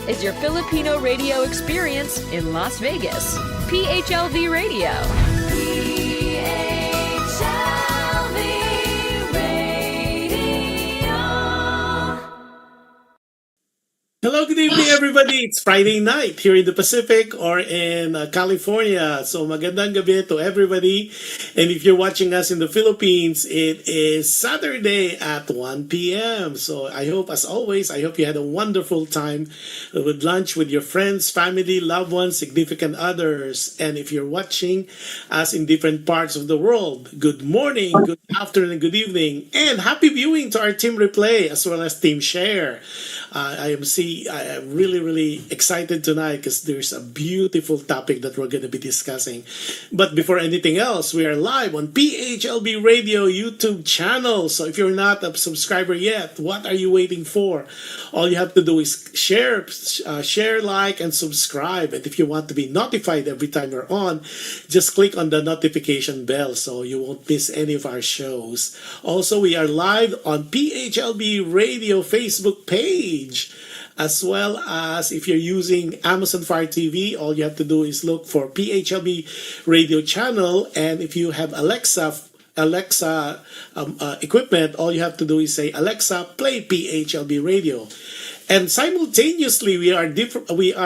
is your Filipino radio experience in Las Vegas. PHLV Radio. PHLV Radio. Hello, good evening, everybody. It's Friday night here in the Pacific or in California. So magandang gabi to everybody. And if you're watching us in the Philippines, it is Saturday at 1 p.m. So I hope, as always, I hope you had a wonderful time with lunch with your friends, family, loved ones, significant others. And if you're watching us in different parts of the world, good morning, good afternoon, good evening, and happy viewing to our Team Replay as well as Team Share. I am really excited tonight because there's a beautiful topic that we're going to be discussing. But before anything else, we are live on PHLB Radio YouTube channel. So if you're not a subscriber yet, what are you waiting for? All you have to do is share, like, and subscribe. And if you want to be notified every time we're on, just click on the notification bell so you won't miss any of our shows. Also, we are live on PHLB Radio Facebook page. As well as if you're using Amazon Fire TV, all you have to do is look for PHLB radio channel. And if you have Alexa equipment, all you have to do is say, Alexa, play PHLB radio. And simultaneously, we are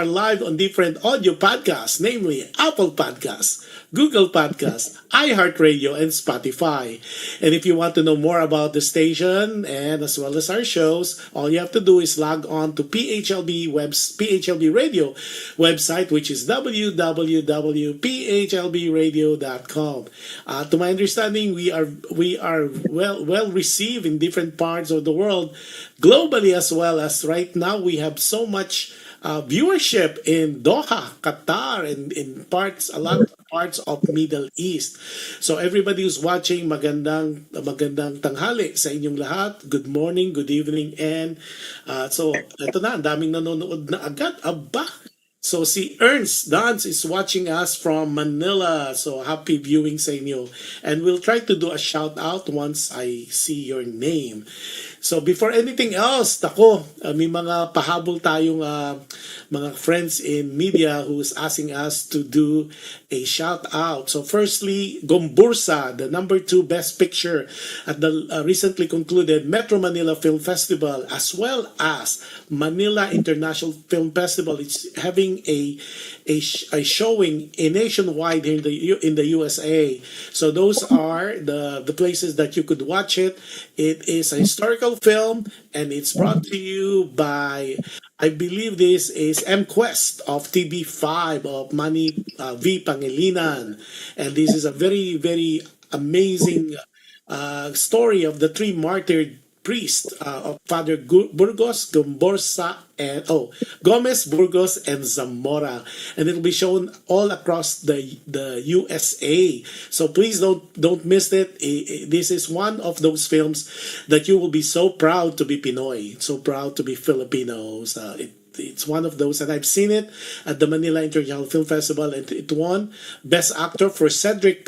live on different audio podcasts, namely Apple Podcasts, Google Podcasts, iHeartRadio, and Spotify. And if you want to know more about the station and as well as our shows, all you have to do is log on to PHLB Radio website, which is www.phlbradio.com. To my understanding, we are well received in different parts of the world, globally as well as right now we have so much viewership in Doha, Qatar, and in a lot of parts of Middle East. So everybody who's watching, magandang tanghali sa inyong lahat. Good morning, good evening, and so ito na, ang daming nanonood na agad. Aba! So si Ernst Dance is watching us from Manila. So happy viewing sa inyo. And we'll try to do a shout out once I see your name. So before anything else, may mga pahabol tayong mga friends in media who's asking us to do a shout out. So firstly, Gombursa, the number 2 Best Picture at the recently concluded Metro Manila Film Festival, as well as Manila International Film Festival. It's having a showing nationwide in the USA. So those are the places that you could watch it. It is a historical film and it's brought to you by, I believe this is MQuest of TV5 of Manny V. Pangilinan. And this is a very amazing story of the 3 martyred priest of Father Gomez, Burgos, and Zamora, and it'll be shown all across the USA. So please don't miss it. This is one of those films that you will be so proud to be Pinoy, so proud to be Filipinos. It's one of those, and I've seen it at the Manila International Film Festival, and it won Best Actor for Cedric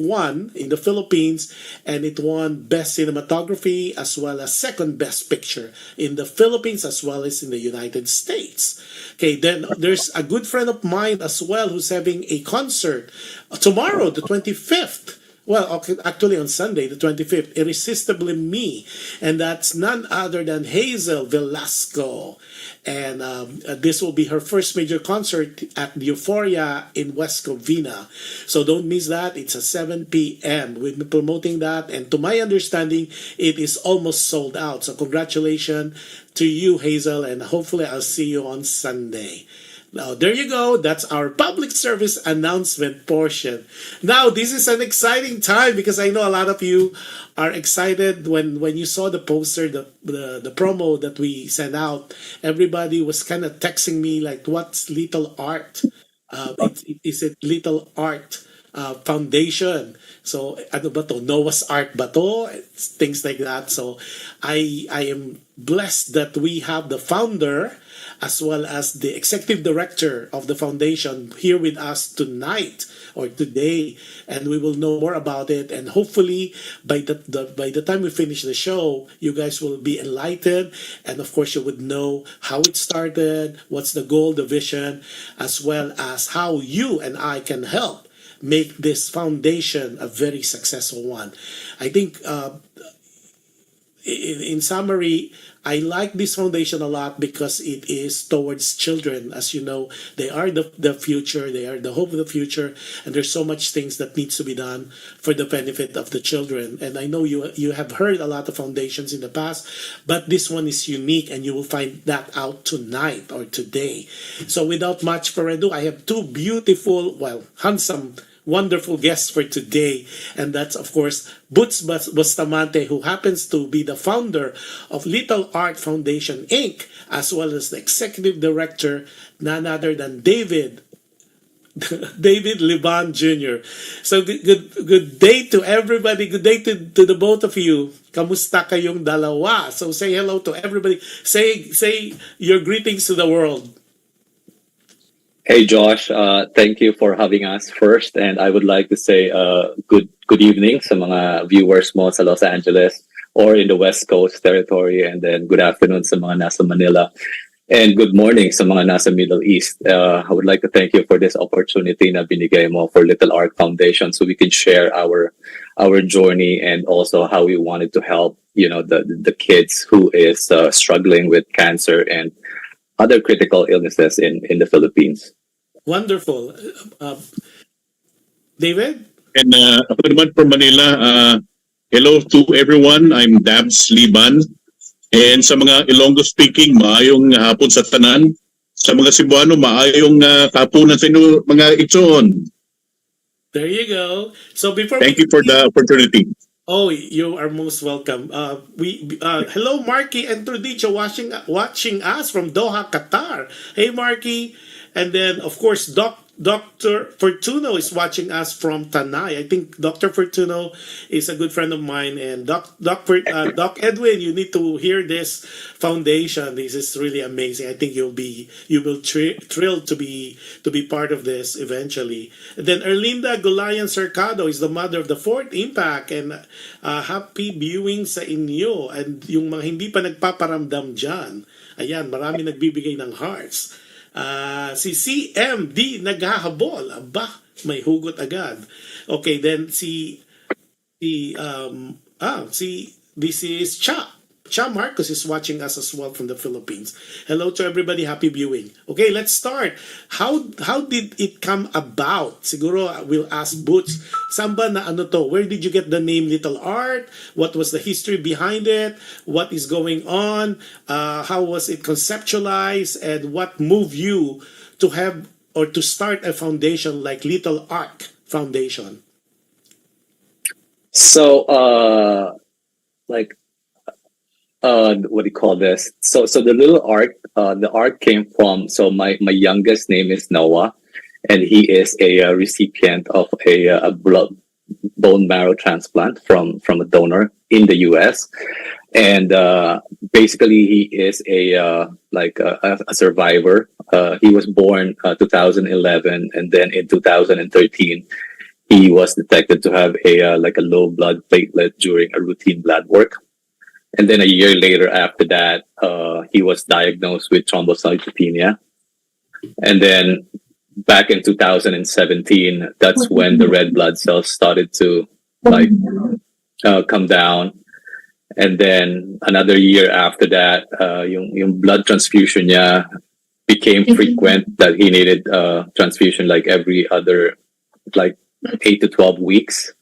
won in the Philippines, and it won Best Cinematography as well as Second Best Picture in the Philippines as well as in the United States. Okay, then there's a good friend of mine as well who's having a concert tomorrow, the 25th. Well, okay, actually on Sunday, the 25th, Irresistibly Me. And that's none other than Hazel Velasco. And this will be her first major concert at the Euphoria in West Covina. So don't miss that. It's at 7 p.m. We've been promoting that. And to my understanding, it is almost sold out. So congratulations to you, Hazel. And hopefully I'll see you on Sunday. Now, there you go. That's our public service announcement portion. Now, this is an exciting time because I know a lot of you are excited when you saw the poster, the promo that we sent out. Everybody was kind of texting me like, what's Little Art? Is it Little Art Foundation? So, ano ba to? Noah's Ark ba to? Things like that. So, I am blessed that we have the founder as well as the executive director of the foundation here with us tonight or today, and we will know more about it. And hopefully, by the time we finish the show, you guys will be enlightened, and of course, you would know how it started, what's the goal, the vision, as well as how you and I can help make this foundation a very successful one. I think, in summary, I like this foundation a lot because it is towards children. As you know, they are the future, they are the hope of the future, and there's so much things that needs to be done for the benefit of the children. And I know you have heard a lot of foundations in the past, but this one is unique, and you will find that out tonight or today. So without much further ado, I have two beautiful, well, handsome, wonderful guests for today, and that's of course Butch Bustamante, who happens to be the founder of Little Ark Foundation Inc., as well as the executive director, none other than David Liban Jr. So good day to everybody. Good day to the both of you. Kamusta kayong dalawa? So say hello to everybody. Say your greetings to the world. Hey Josh, thank you for having us first, and I would like to say good evening sa mga viewers mo sa Los Angeles or in the West Coast territory, and then good afternoon sa mga nasa Manila, and good morning sa mga nasa Middle East. I would like to thank you for this opportunity na binigay mo for Little Ark Foundation, so we can share our journey and also how we wanted to help the kids who is struggling with cancer and other critical illnesses in the Philippines. Wonderful. David? And ako naman from Manila, hello to everyone. I'm Dabs Liban. And sa mga Ilonggo speaking, maayong hapon sa tanan. Sa mga Cebuano, maayong kapunan sa inyo mga itson. There you go. So before Thank you for the opportunity. Oh, you are most welcome. Hello, Marky and Trudicho watching us from Doha, Qatar. Hey, Marky. And then, of course, Dr. Fortuno is watching us from Tanay. I think Dr. Fortuno is a good friend of mine. And Doc Edwin, you need to hear this foundation. This is really amazing. I think you will thrilled to be part of this eventually. And then Erlinda Gulayan Cercado is the mother of the fourth impact, and happy viewing sa inyo. And yung mga hindi pa nagpaparamdam dyan, ayan, marami nagbibigay ng hearts. Si CMD naghahabol. Aba, may hugot agad. Okay, then this is Cha Marcos is watching us as well from the Philippines. Hello to everybody, happy viewing. Okay, let's start. How did it come about? Siguro we'll ask Butch. Samba na ano to? Where did you get the name Little Ark? What was the history behind it? What is going on? How was it conceptualized? And what moved you to have or to start a foundation like Little Ark Foundation? So, what do you call this? So the Little Ark, the Ark came from, so my youngest name is Noah, and he is a recipient of a bone marrow transplant from a donor in the U.S. And basically he is a survivor. He was born 2011, and then in 2013 he was detected to have a low blood platelet during a routine blood work. And then a year later after that, he was diagnosed with thrombocytopenia. And then back in 2017, that's when the red blood cells started to come down. And then another year after that, yung blood transfusion niya became frequent, that he needed transfusion like every other 8 to 12 weeks.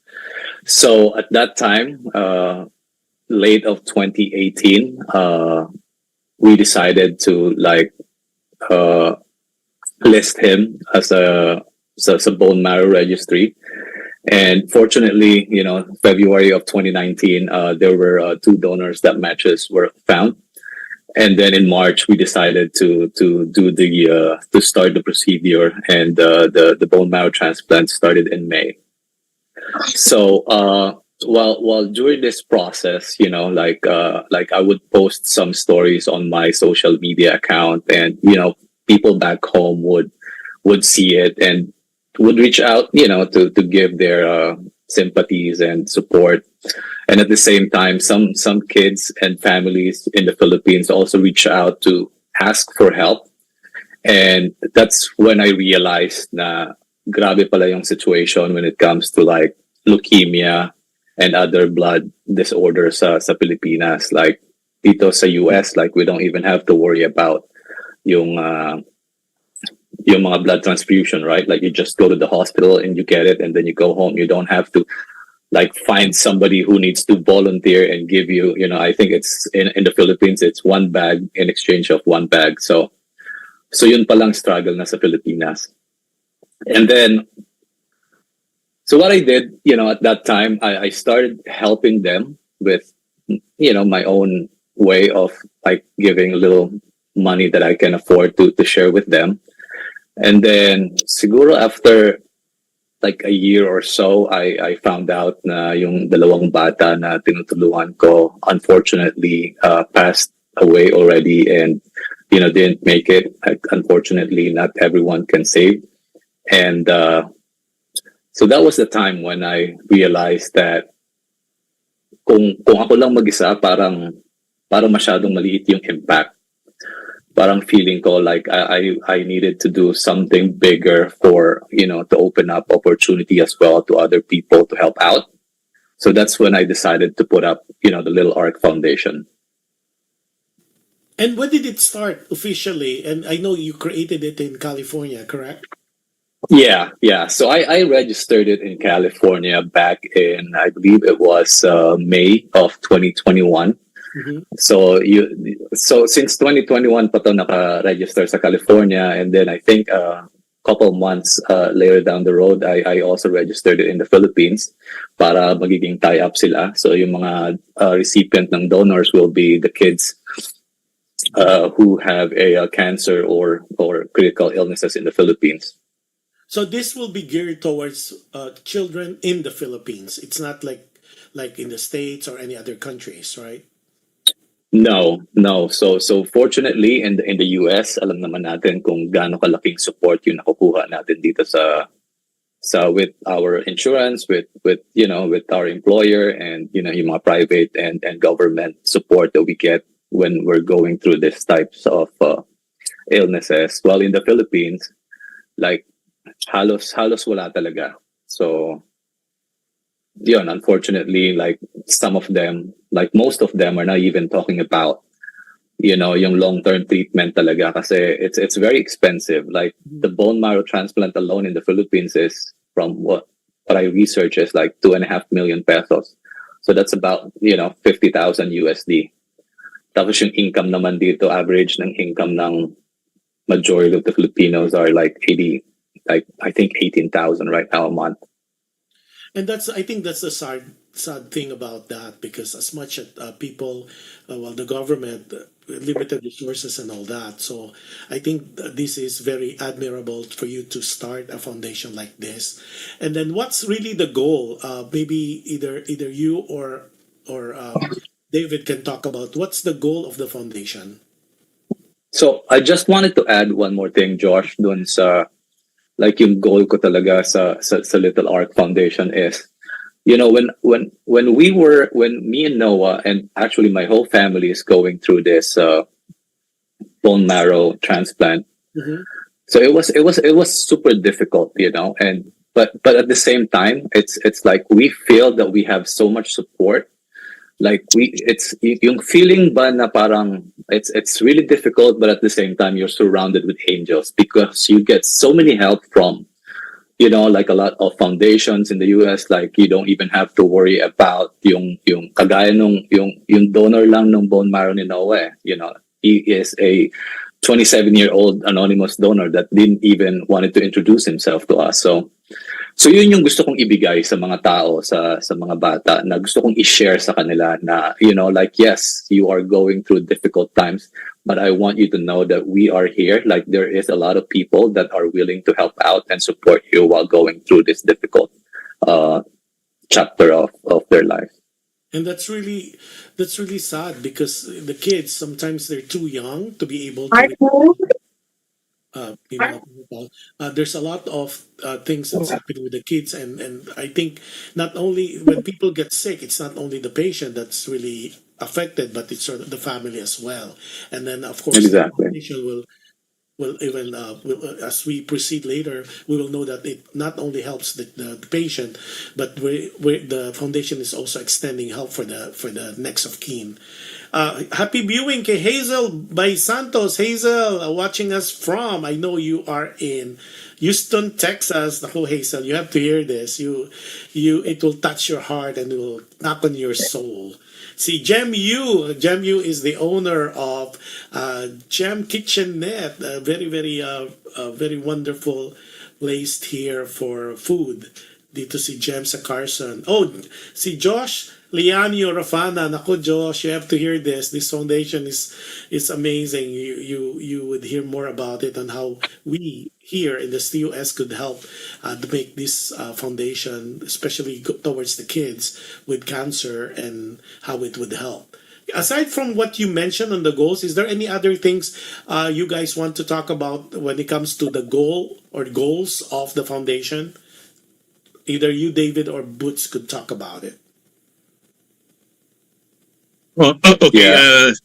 So at that time, late of 2018, we decided to list him as a bone marrow registry. And fortunately, February of 2019, there were 2 donors that matches were found. And then in March, we decided to start the procedure, and the bone marrow transplant started in May. So Well, during this process, like I would post some stories on my social media account, and people back home would see it and would reach out, to give their sympathies and support. And at the same time, some kids and families in the Philippines also reach out to ask for help. And that's when I realized na grabe pala yung situation when it comes to like leukemia and other blood disorders sa Pilipinas. Like dito sa US, like we don't even have to worry about yung mga blood transfusion, right? Like you just go to the hospital and you get it, and then you go home. You don't have to like find somebody who needs to volunteer and give you, I think it's in the Philippines, it's one bag in exchange of one bag. So yun palang struggle na sa Pilipinas. And then, so what I did, at that time, I started helping them with, my own way of like giving a little money that I can afford to share with them. And then, siguro after like a year or so, I found out na yung dalawang bata na tinutulungan ko, unfortunately, passed away already and, didn't make it. Like, unfortunately, not everyone can save. And so that was the time when I realized that kung ako lang mag-isa, parang masyadong maliit yung impact. Parang feeling ko like I needed to do something bigger for, to open up opportunity as well to other people to help out. So that's when I decided to put up, the Little Ark Foundation. And when did it start officially? And I know you created it in California, correct? Yeah. So I registered it in California back in, I believe it was May of 2021. Mm-hmm. So since 2021 pa to naka-register sa California, and then I think a couple months later down the road, I also registered it in the Philippines para magiging tie-up sila. So yung mga recipient ng donors will be the kids who have a cancer or critical illnesses in the Philippines. So this will be geared towards children in the Philippines. It's not like in the States or any other countries, right? No. So fortunately in the US, alam naman natin kung gaano kalaking support yung nakukuha natin dito sa with our insurance, with our employer, and yung mga private and government support that we get when we're going through these types of illnesses. Well, in the Philippines, like halos wala talaga. So yun, unfortunately, like some of them, like most of them are not even talking about, yung long-term treatment talaga kasi it's very expensive. Like the bone marrow transplant alone in the Philippines is, from what I research, is like 2.5 million pesos. So that's about, 50,000 USD. Tapos yung income naman dito, average ng income ng majority of the Filipinos are like I think 18,000 right now a month. And I think that's the sad thing about that, because as much as people, the government, limited resources and all that. So I think this is very admirable for you to start a foundation like this. And then what's really the goal? Maybe either you or David can talk about what's the goal of the foundation. So I just wanted to add one more thing, Josh, dun sa like yung goal ko talaga sa Little Ark Foundation is, when me and Noah, and actually my whole family is going through this bone marrow transplant. Mm-hmm. So it was super difficult, and but at the same time, it's like we feel that we have so much support. Like it's yung feeling ba na parang it's really difficult, but at the same time you're surrounded with angels because you get so many help from, like a lot of foundations in the US. Like you don't even have to worry about yung kagaya yung donor lang ng bone marrow ni Noah. He is a 27-year-old anonymous donor that didn't even wanted to introduce himself to us. So yun yung gusto kong ibigay sa mga tao, sa mga bata, na gusto kong i-share sa kanila na, like, yes, you are going through difficult times, but I want you to know that we are here. Like there is a lot of people that are willing to help out and support you while going through this difficult chapter of their life. And that's really sad because the kids sometimes they're too young to be able to there's a lot of things that's happening with the kids, and I think not only when people get sick, it's not only the patient that's really affected, but it's sort of the family as well. And then of course the Exactly. foundation will even as we proceed later, we will know that it not only helps the patient, but the foundation is also extending help for the next of kin. Happy viewing kay Hazel by Santos. Hazel, watching us from, I know you are in Houston, Texas. Naku, Hazel, you have to hear this. It will touch your heart and it will knock on your soul. See, Gem Yu is the owner of Gem Kitchenette, a very wonderful place here for food. Dito si Jem sa Carson. Oh, si Josh Lianio Rafana. Naku, Josh, you have to hear this. This foundation is amazing. You would hear more about it and how we here in the CUS could help to make this foundation, especially towards the kids with cancer, and how it would help. Aside from what you mentioned on the goals, is there any other things you guys want to talk about when it comes to the goal or goals of the foundation? Either you, David, or Butch could talk about it. Okay. Yeah.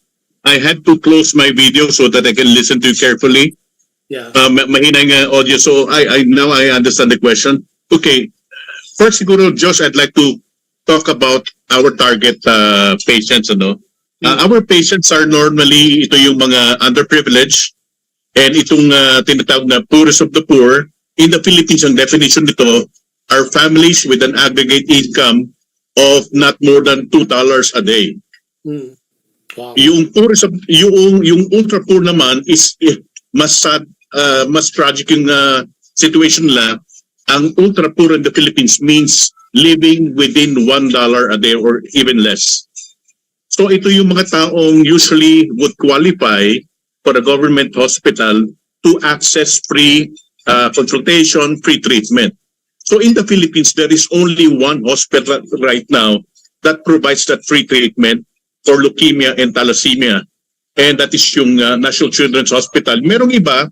I had to close my video so that I can listen to you carefully. Yeah. Mahina yung audio, so I now I understand the question. Okay. First, siguro, Josh, I'd like to talk about our target patients. Our patients are normally, ito yung mga underprivileged, and itong tinatawag na poorest of the poor. In the Philippines, ang definition nito are families with an aggregate income of not more than $2 a day. Wow. Yung poorest of, yung ultra poor naman is mas sad, mas tragic yung situation nila. Ang ultra poor in the Philippines means living within $1 a day or even less. So ito yung mga taong usually would qualify for a government hospital to access free consultation, free treatment. So in the Philippines, there is only one hospital right now that provides that free treatment for leukemia and thalassemia. And that is yung National Children's Hospital. Merong iba,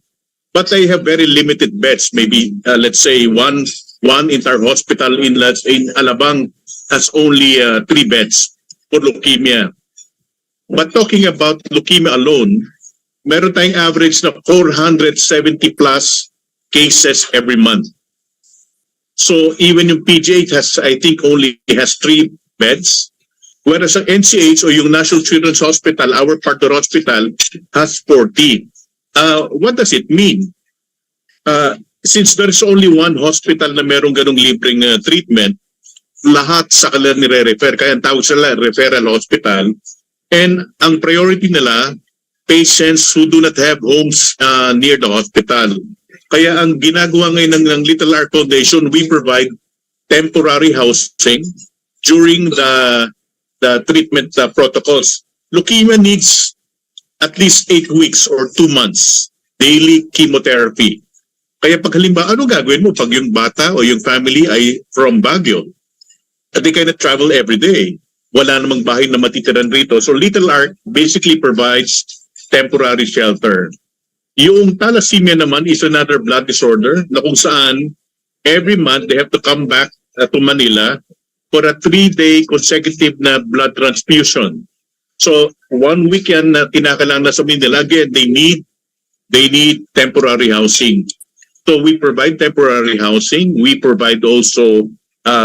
but they have very limited beds. Maybe, let's say, one entire hospital in Alabang has only 3 beds for leukemia. But talking about leukemia alone, meron tayong average na 470 plus cases every month. So even yung PGH I think only has 3 beds, whereas ang NCH o yung National Children's Hospital, our partner hospital, has 40. What does it mean? Since there's only one hospital na merong ganong libreng treatment, lahat sa kanila nire-refer. Kaya ang tawag sila referral hospital. And ang priority nila, patients who do not have homes near the hospital. Kaya ang ginagawa ngayon ng Little Ark Foundation, we provide temporary housing during the treatment protocols. Leukemia needs at least 8 weeks or 2 months daily chemotherapy. Kaya pag halimbawa, ano gagawin mo pag yung bata o yung family ay from Baguio? They cannot travel every day. Wala namang bahay na matitiran rito. So Little Ark basically provides temporary shelter. Yung thalassemia naman is another blood disorder na kung saan every month they have to come back to Manila for a 3-day consecutive na blood transfusion. So 1 weekend na tinakalang na sa Manila, again, they need temporary housing. So we provide temporary housing. We provide also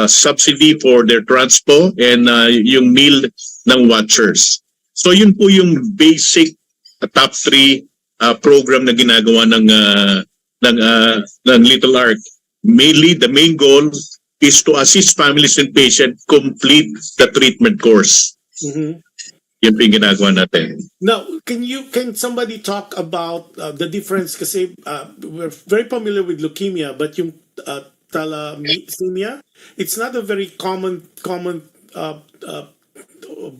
subsidy for their transpo and yung meal ng watchers. So yun po yung basic top 3 program na ginagawa ng Little Ark. Mainly, the main goal is to assist families and patients complete the treatment course. Mm-hmm. Yan po yung ginagawa natin. Now, can somebody talk about the difference? Kasi we're very familiar with leukemia, but yung thalassemia, it's not a very common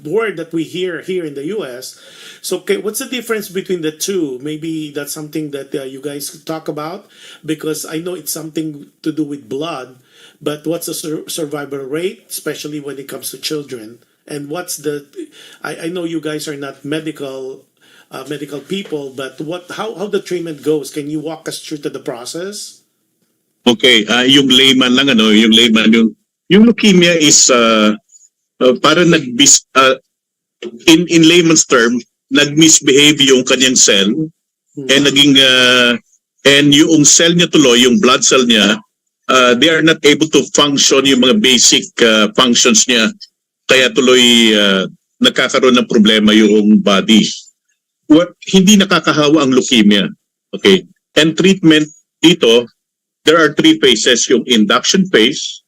word that we hear here in the U.S. So, okay, what's the difference between the two? Maybe that's something that you guys could talk about, because I know it's something to do with blood. But what's the survival rate, especially when it comes to children? And what's the? I know you guys are not medical people, but how the treatment goes? Can you walk us through to the process? Okay, yung layman lang yung layman yung leukemia is para in layman's term, nag-misbehave yung kanyang cell and naging and yung cell niya tuloy, yung blood cell niya, they are not able to function yung mga basic functions niya, kaya tuloy nagkakaroon ng problema yung body. Hindi nakakahawa ang leukemia. Okay? And treatment dito, there are 3 phases. Yung induction phase,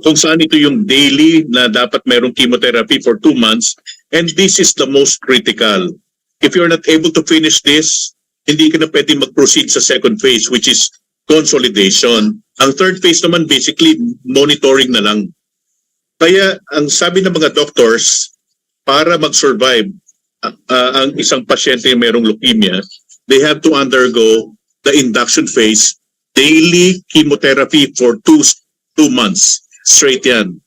kung saan ito yung daily na dapat mayroong chemotherapy for 2 months, and this is the most critical. If you're not able to finish this, hindi ka na pwede mag-proceed sa second phase, which is consolidation. Ang third phase naman, basically, monitoring na lang. Kaya, ang sabi ng mga doctors, para mag-survive ang isang pasyente na mayroong leukemia, they have to undergo the induction phase, daily chemotherapy for 2 months. Straight yan.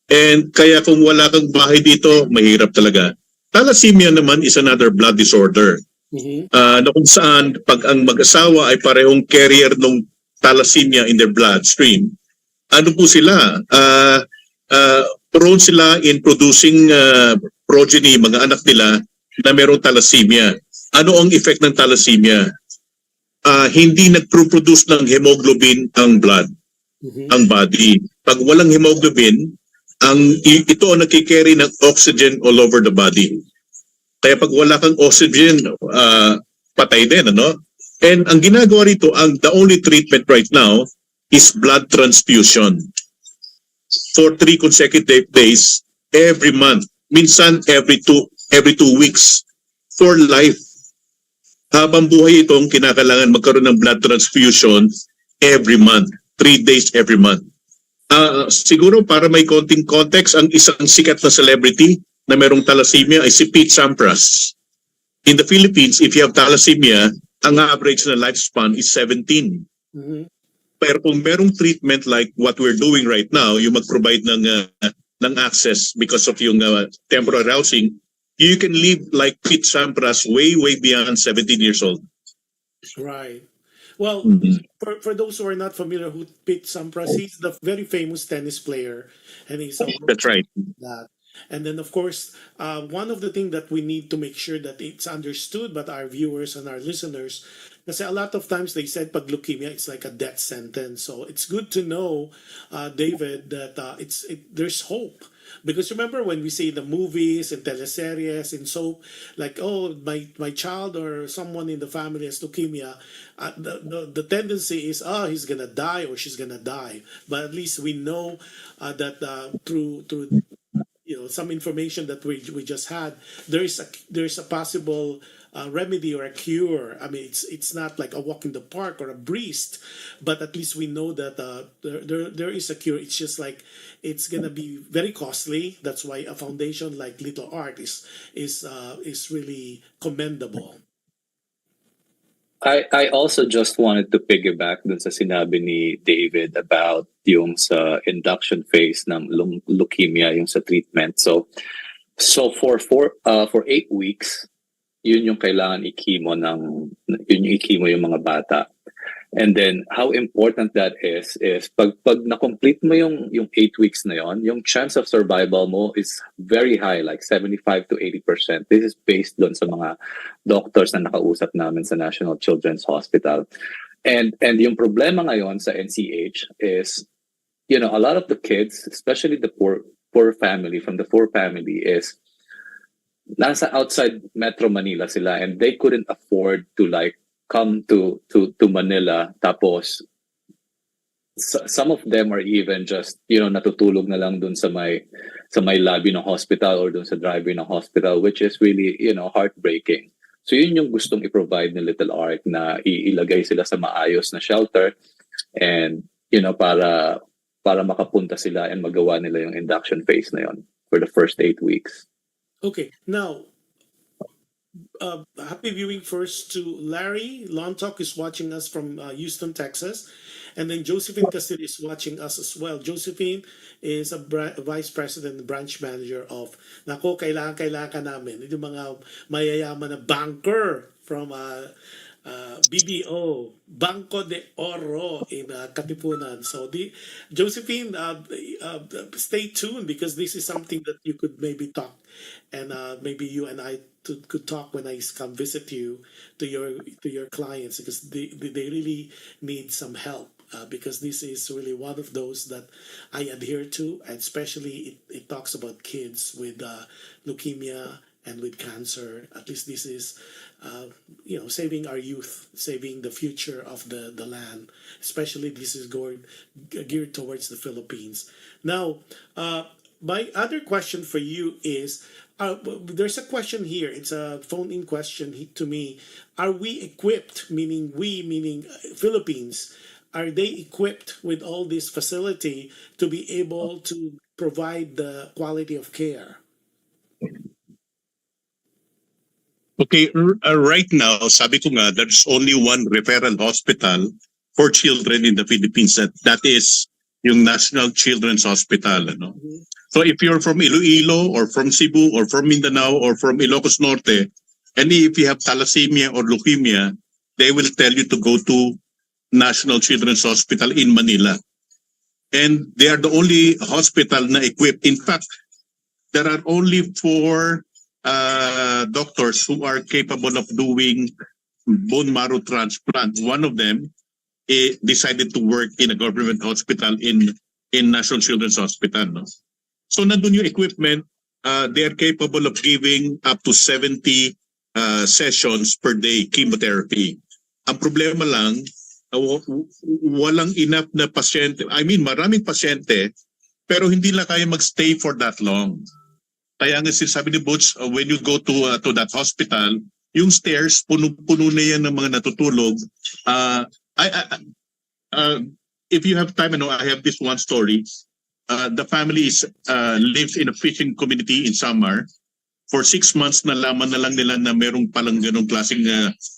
And kaya kung wala kang bahay dito, mahirap talaga. Thalassemia naman is another blood disorder. Na kung saan, pag ang mag-asawa ay parehong carrier ng thalassemia in their bloodstream, ano po sila? Prone sila in producing progeny, mga anak nila, na mayroong thalassemia. Ano ang effect ng thalassemia? Hindi nagproduce ng hemoglobin ang blood, ang body. Pag walang hemoglobin, ito ang nagkikerry ng oxygen all over the body. Kaya pag wala kang oxygen, patay din, ano? And ang ginagawa rito, the only treatment right now is blood transfusion for 3 consecutive days every month. Minsan every 2 weeks for life. Habang buhay itong kinakailangan magkaroon ng blood transfusion every month, 3 days every month. Siguro para may konting context, ang isang sikat na celebrity na merong thalassemia ay si Pete Sampras. In the Philippines, if you have thalassemia, ang average na lifespan is 17. Pero kung merong treatment like what we're doing right now, yung mag-provide ng access because of yung temporary housing, you can live like Pete Sampras way beyond 17 years old. Right. Well, for those who are not familiar with Pete Sampras, he's the very famous tennis player, and he's That's right. That. And then, of course, one of the things that we need to make sure that it's understood by our viewers and our listeners, kasi a lot of times they said pag leukemia, it's like a death sentence. So it's good to know, David, that there's hope. Because remember when we see the movies and teleseries and soap, like, oh, my child or someone in the family has leukemia, the tendency is, he's gonna die or she's gonna die. But at least we know that through some information that we just had, there's a possible remedy or a cure. I mean, it's not like a walk in the park or a breeze, but at least we know that there is a cure. It's just like it's gonna be very costly. That's why a foundation like Little Ark is really commendable. I also just wanted to piggyback dun sa sinabi ni David about yung sa induction phase ng leukemia, yung sa treatment. So for 8 weeks, yun yung kailangan i-chemo yung mga bata. And then how important that is pag na-complete mo yung 8 weeks na yon, yung chance of survival mo is very high, like 75 to 80%. This is based doon sa mga doctors na nakausap namin sa National Children's Hospital. And yung problema ngayon sa NCH is, a lot of the kids, especially the poor family, from the poor family, is nasa outside Metro Manila sila, and they couldn't afford to come to Manila. Tapos some of them are even just natutulog na lang dun sa may lobby ng hospital or dun sa driveway ng hospital, which is really heartbreaking. So yun yung gustong i-provide ng Little Ark, na ilagay sila sa maayos na shelter, and para makapunta sila and magawa nila yung induction phase na yon. for the first 8 weeks. Okay, now, happy viewing first to Larry. Lontok is watching us from Houston, Texas. And then Josephine Castillo is watching us as well. Josephine is a vice president and branch manager of, nako, kailangan ka namin. Yung mga mayayaman na banker from BDO, Banco de Oro in Katipunan. So Josephine, stay tuned because this is something that you could maybe talk, and maybe you and I could talk when I come visit you to your clients, because they really need some help. Because this is really one of those that I adhere to, and especially it talks about kids with leukemia and with cancer. At least this is, saving our youth, saving the future of the land. Especially this is geared towards the Philippines. Now, my other question for you is, there's a question here. It's a phone-in question to me. Are we equipped, meaning Philippines, are they equipped with all this facility to be able to provide the quality of care? Okay, right now, sabi ko nga, there's only one referral hospital for children in the Philippines. That is yung National Children's Hospital. Ano? Mhm. So if you're from Iloilo or from Cebu or from Mindanao or from Ilocos Norte, and if you have thalassemia or leukemia, they will tell you to go to National Children's Hospital in Manila. And they are the only hospital na equipped. In fact, there are only 4 doctors who are capable of doing bone marrow transplant. One of them decided to work in a government hospital in National Children's Hospital. No? So nandun yung equipment, they are capable of giving up to 70 sessions per day chemotherapy. Ang problema lang, walang enough na pasyente. I mean, maraming pasyente, pero hindi lang kaya magstay for that long. Kaya nga sinasabi ni Butch, when you go to that hospital, yung stairs, puno na yan ng mga natutulog. If you have time, I have this one story. The family lives in a fishing community in Samar. For 6 months, nalaman na lang nila na merong palang ganong klaseng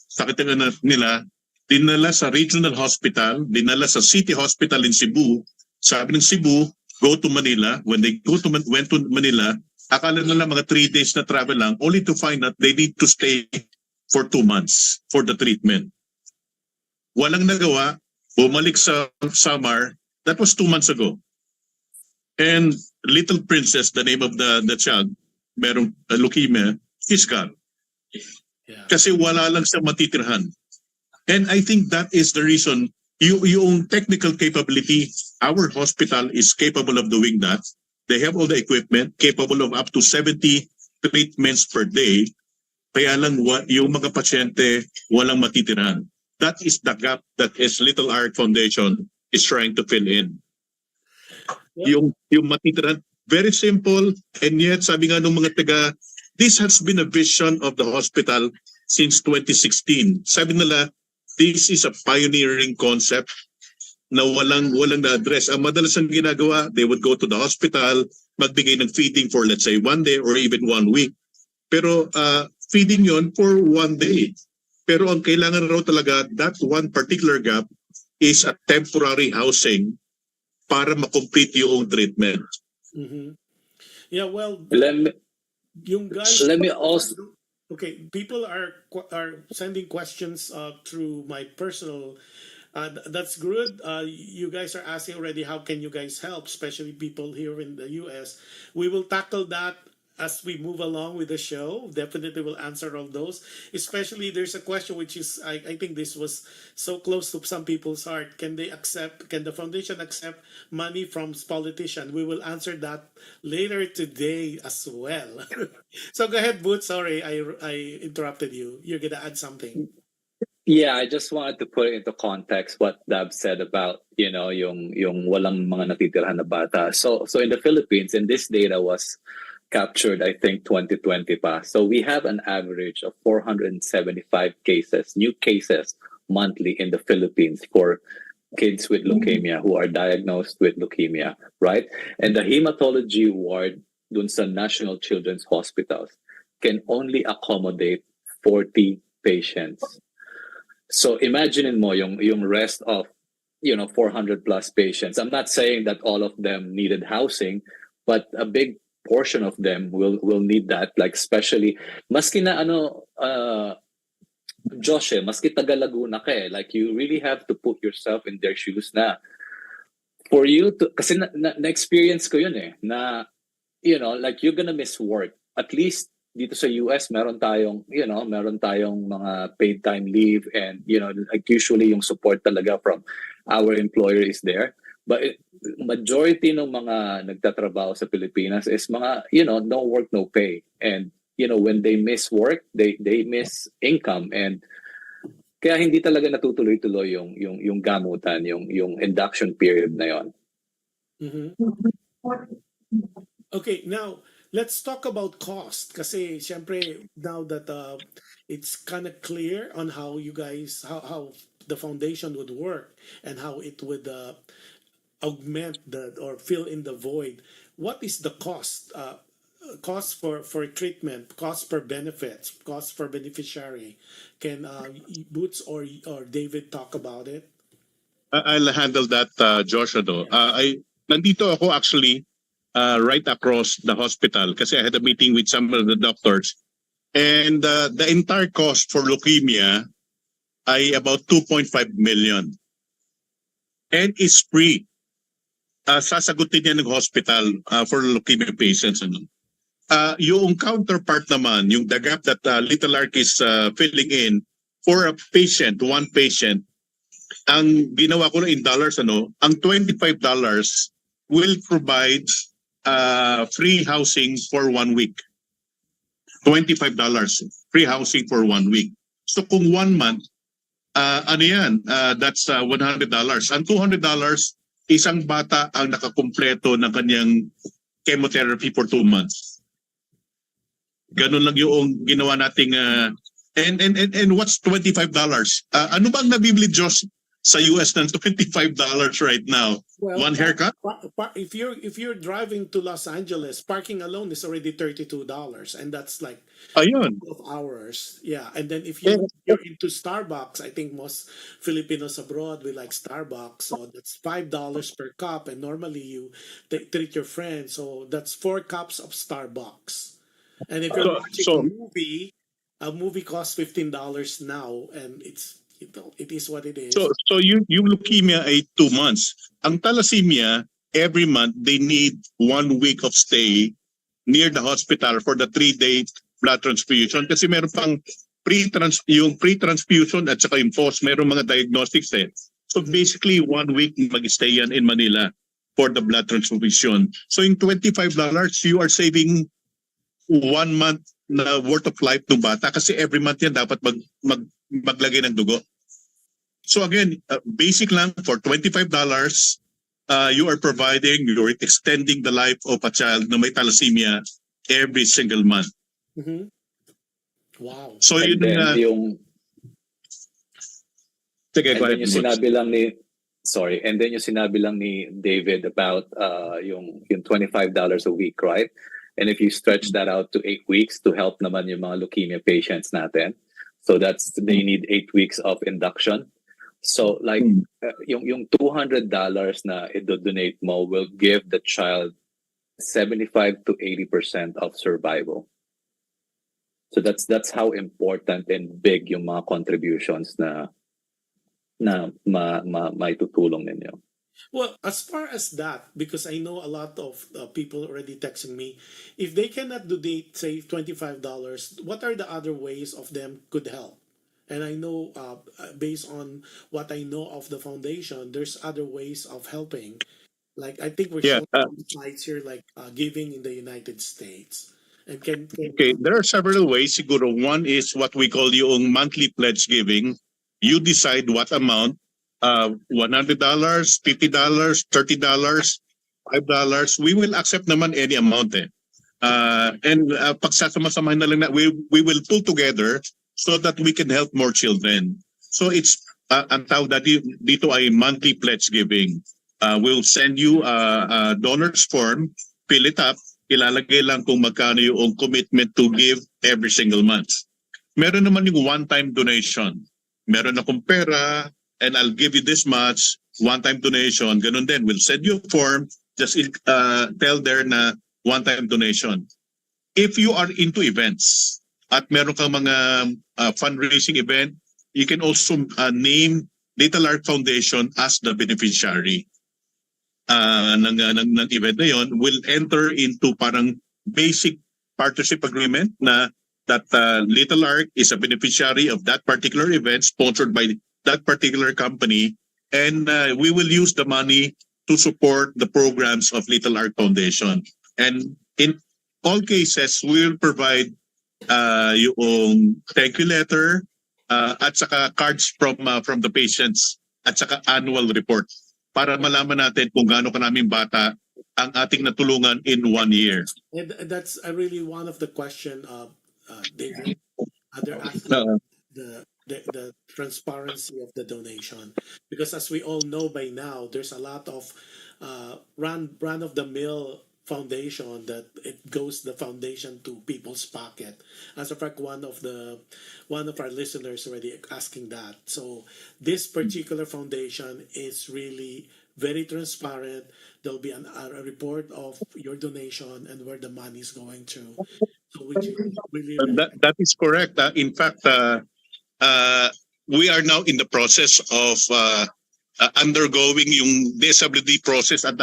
sakit na nila. Dinala sa regional hospital, dinala sa city hospital in Cebu. Sabi ng Cebu, go to Manila. When they went to Manila, akala nila mga 3 days na travel lang, only to find out they need to stay for 2 months for the treatment. Walang nagawa, bumalik sa Samar. That was 2 months ago. And Little Princess, the name of the child, merong leukemia, is gone. Yeah. Kasi wala lang sa matitirhan. And I think that is the reason yung technical capability, our hospital is capable of doing that. They have all the equipment, capable of up to 70 treatments per day. Kaya lang yung mga pasyente walang matitiran. That is the gap that is Little Ark Foundation is trying to fill in. Yeah. Yung matitiran, very simple, and yet sabi nga ng mga taga, this has been a vision of the hospital since 2016. Sabi nila, this is a pioneering concept na walang na-address. Ang madalas ang ginagawa, they would go to the hospital, magbigay ng feeding for let's say 1 day or even 1 week. Pero feeding yon for 1 day. Pero ang kailangan raw talaga, that one particular gap is a temporary housing para makomplete yung treatment. Mm-hmm. Yeah, well, yung guys. Let me also. Okay, people are sending questions through my personal. That's good. You guys are asking already. How can you guys help, especially people here in the U.S.? We will tackle that as we move along with the show. Definitely will answer all those. Especially there's a question which is I think this was so close to some people's heart. Can the foundation accept money from politicians? We will answer that later today as well. So go ahead, Boots. Sorry, I interrupted you. You're gonna add something. Yeah, I just wanted to put it into context what Dab said about, yung walang mga natitirhan na bata. So in the Philippines, and this data was captured, I think, 2020 pa. So we have an average of 475 cases, new cases monthly in the Philippines for kids with leukemia who are diagnosed with leukemia, right? And the hematology ward dun sa National Children's Hospitals can only accommodate 40 patients. So imagine mo yung rest of 400 plus patients. I'm not saying that all of them needed housing, but a big portion of them will need that, like especially maski na Josh, maski taga Laguna ka like you really have to put yourself in their shoes na for you to, kasi na-experience ko yun na like you're gonna miss work. At least dito sa US meron tayong mga paid time leave, and like usually yung support talaga from our employer is there, but majority ng mga nagtatrabaho sa Pilipinas is mga no work no pay, and when they miss work they miss income, and kaya hindi talaga natutuloy-tuloy yung gamutan, yung induction period na yon. Okay, now let's talk about cost. Kasi syempre now that it's kind of clear on how you guys how the foundation would work and how it would augment or fill in the void. What is the cost? Cost for treatment, cost per benefits, cost for beneficiary. Can Boots or David talk about it? I'll handle that, Josh. Nandito ako actually right across the hospital kasi I had a meeting with some of the doctors, and the entire cost for leukemia ay about 2.5 million, and it's free. Sasagutin niya ng hospital for leukemia patients. Yung counterpart naman, yung the gap that Little Ark is filling in for a patient, one patient, ang ginawa ko in dollars, ang $25 will provide free housing for 1 week. $25 free housing for 1 week. So kung 1 month, that's $100. Ang $200, isang bata ang nakakumpleto ng kanyang chemotherapy for 2 months. Ganun lang yung ginawa nating and what's $25? Ano bang nabibili, Josh, sa US ng $25 right now? Well, one haircut? If you're driving to Los Angeles, parking alone is already $32, and that's like Ayun. 12 hours. Yeah, and then if you're into Starbucks, I think most Filipinos abroad will like Starbucks, so that's $5 per cup, and normally you treat your friends, so that's 4 cups of Starbucks. And if you're watching a movie costs $15 now, and it is what it is. So yung leukemia ay 2 months. Ang thalassemia, every month they need 1 week of stay near the hospital for the 3-day blood transfusion, kasi meron pang pre-transfusion at saka yung post, meron mga diagnostics So basically 1 week mag-stay yan in Manila for the blood transfusion. So in $25, you are saving 1 month na worth of life ng bata, kasi every month yan dapat maglagay ng dugo. So again, basic lang for $25, you are you're extending the life of a child na may thalassemia every single month. Mm-hmm. Wow. So And yun then sige, go ahead. yung sinabi lang ni David about yung $25 a week, right? And if you stretch that out to 8 weeks to help naman yung mga leukemia patients natin, so they need 8 weeks of induction. So like yung $200 na i-donate mo will give the child 75 to 80% of survival. So that's how important and big yung mga contributions na maitutulong ninyo. Well, as far as that, because I know a lot of people already texting me, if they cannot donate, say, $25, what are the other ways of them could help? And I know, based on what I know of the foundation, there's other ways of helping. Like I think we're showing slides here, like giving in the United States. And Okay, there are several ways. Siguro one is what we call yung monthly pledge giving. You decide what amount. $100, $50, $30, $5. We will accept naman any amount and pagsasama-samahin na lang na we will pull together so that we can help more children. So it's ang tawag dito ay monthly pledge giving. We'll send you a donor's form, fill it up, ilalagay lang kung magkano yung commitment to give every single month. Meron naman yung one-time donation. Meron akong pera and I'll give you this much, one-time donation. Ganun din, we'll send you a form, just tell there na one-time donation. If you are into events at meron kang mga fundraising event, you can also name Little Ark Foundation as the beneficiary ng event na yon. Will enter into parang basic partnership agreement na that Little Ark is a beneficiary of that particular event sponsored by that particular company, and we will use the money to support the programs of Little Ark Foundation. And in all cases, we will provide yung thank you letter at saka cards from the patients at saka annual report para malaman natin kung gaano karaming bata ang ating natulungan in 1 year. And that's really one of the question, David. They're asking the transparency of the donation, because as we all know by now, there's a lot of run of the mill foundation that it goes the foundation to people's pocket. As a fact, one of our listeners already asking that. So this particular foundation is really very transparent. There'll be a report of your donation and where the money is going to. So which is really that is correct. In fact, we are now in the process of undergoing yung disability process at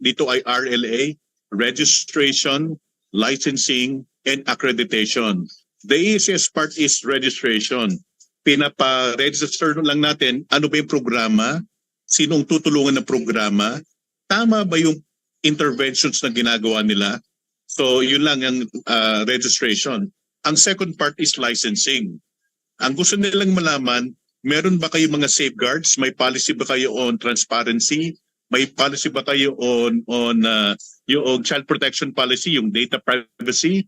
dito ay RLA, registration, licensing, and accreditation. The easiest part is registration. Pinapa-register lang natin ano ba yung programa, sinong tutulungan ng programa, tama ba yung interventions na ginagawa nila. So yun lang ang registration. Ang second part is licensing. Ang gusto nilang malaman, meron ba kayo mga safeguards? May policy ba kayo on transparency? May policy ba kayo on yung child protection policy, yung data privacy?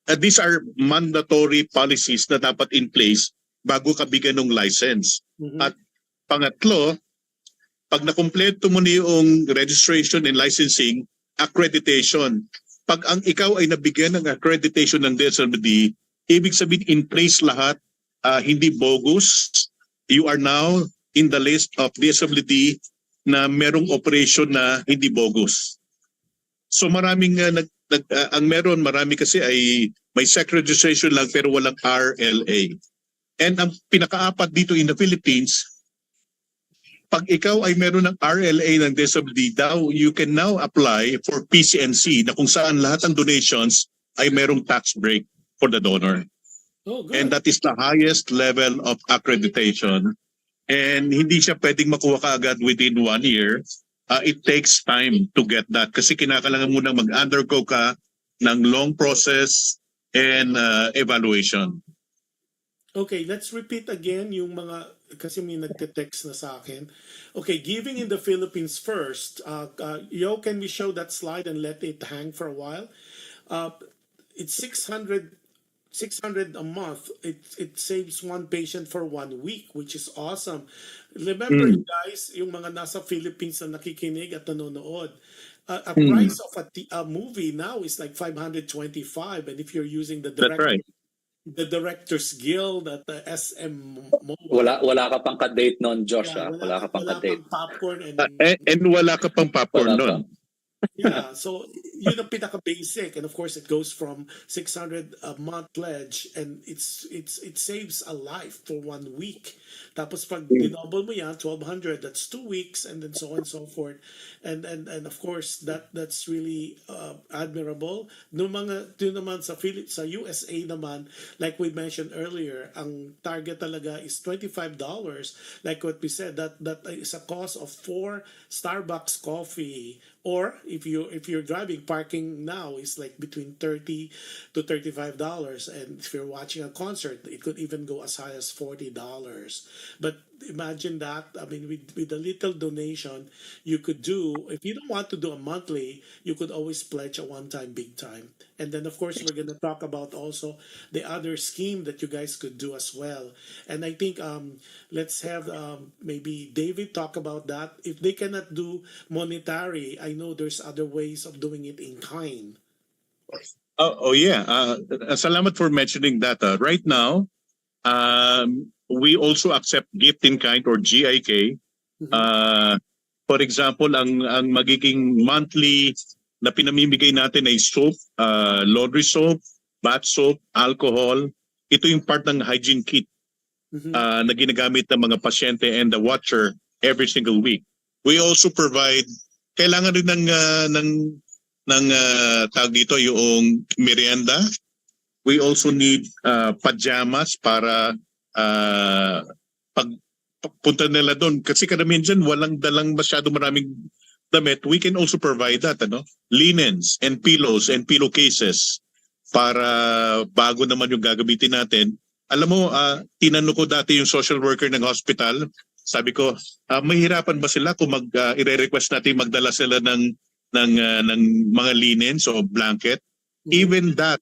These are mandatory policies na dapat in place bago ka bigyan ng license. Mhm. At pangatlo, pag nakumpleto mo na yung registration and licensing, accreditation. Pag ang ikaw ay nabigyan ng accreditation ng DSWD, ibig sabihin in place lahat, hindi bogus. You are now in the list of DSWD na merong operation na hindi bogus. So maraming ang meron, marami kasi ay may SEC registration lang pero walang RLA. And ang pinakaapat dito in the Philippines, pag ikaw ay meron ng RLA ng DSWD daw, you can now apply for PCNC na kung saan lahat ng donations ay merong tax break for the donor. Oh, good. And that is the highest level of accreditation. And hindi siya pwedeng makuha kaagad within 1 year. It takes time to get that kasi kinakailangan mo nang mag-undergo ka ng long process and evaluation. Okay, let's repeat again yung mga, kasi may nagte-text na sa akin. Okay, giving in the Philippines first. Yo, can we show that slide and let it hang for a while? It's 600 a month. It saves one patient for 1 week, which is awesome. Remember, guys, yung mga nasa Philippines na nakikinig at nanonood, a price of a movie now is like 525, and if you're using the That's right. the Directors Guild at the SM Mobile, Wala ka pang ka-date noon, Josh. Wala ka pang wala ka-date. pang popcorn And wala ka pang popcorn Wala nun. pa. Yeah, so yun ang pinaka-basic, and of course it goes from 600 a month pledge, and it saves a life for 1 week. Tapos pag dinoble mo yan, 1,200, that's 2 weeks, and then so on and so forth. And of course that's really admirable. No mga doon naman sa USA naman, like we mentioned earlier, ang target talaga is $25. Like what we said, that is a cost of 4 Starbucks coffee. Or if you're driving, parking now is like between $30 to $35, and if you're watching a concert, it could even go as high as $40. But imagine that. I mean, with a little donation, you could do. If you don't want to do a monthly, you could always pledge a one-time, big time. And then of course we're gonna talk about also the other scheme that you guys could do as well. And I think let's have maybe David talk about that. If they cannot do monetary, I know there's other ways of doing it in kind. Oh yeah. Salamat for mentioning that. Right now, we also accept gift in kind or GIK. Mhm. For example, ang magiging monthly na pinamimigay natin ay soap, laundry soap, bath soap, alcohol. Ito yung part ng hygiene kit Mhm. na ginagamit ng mga pasyente and the watcher every single week. We also provide, kailangan rin ng tawag dito yung merienda. We also need pajamas para pag punta nila doon. Kasi karamihan dyan, walang dalang masyado maraming damit. We can also provide that, linens and pillows and pillowcases para bago naman yung gagamitin natin. Alam mo, tinanong ko dati yung social worker ng hospital. Sabi ko, mahirapan ba sila kung i-request natin magdala sila ng mga linens o blanket? Even that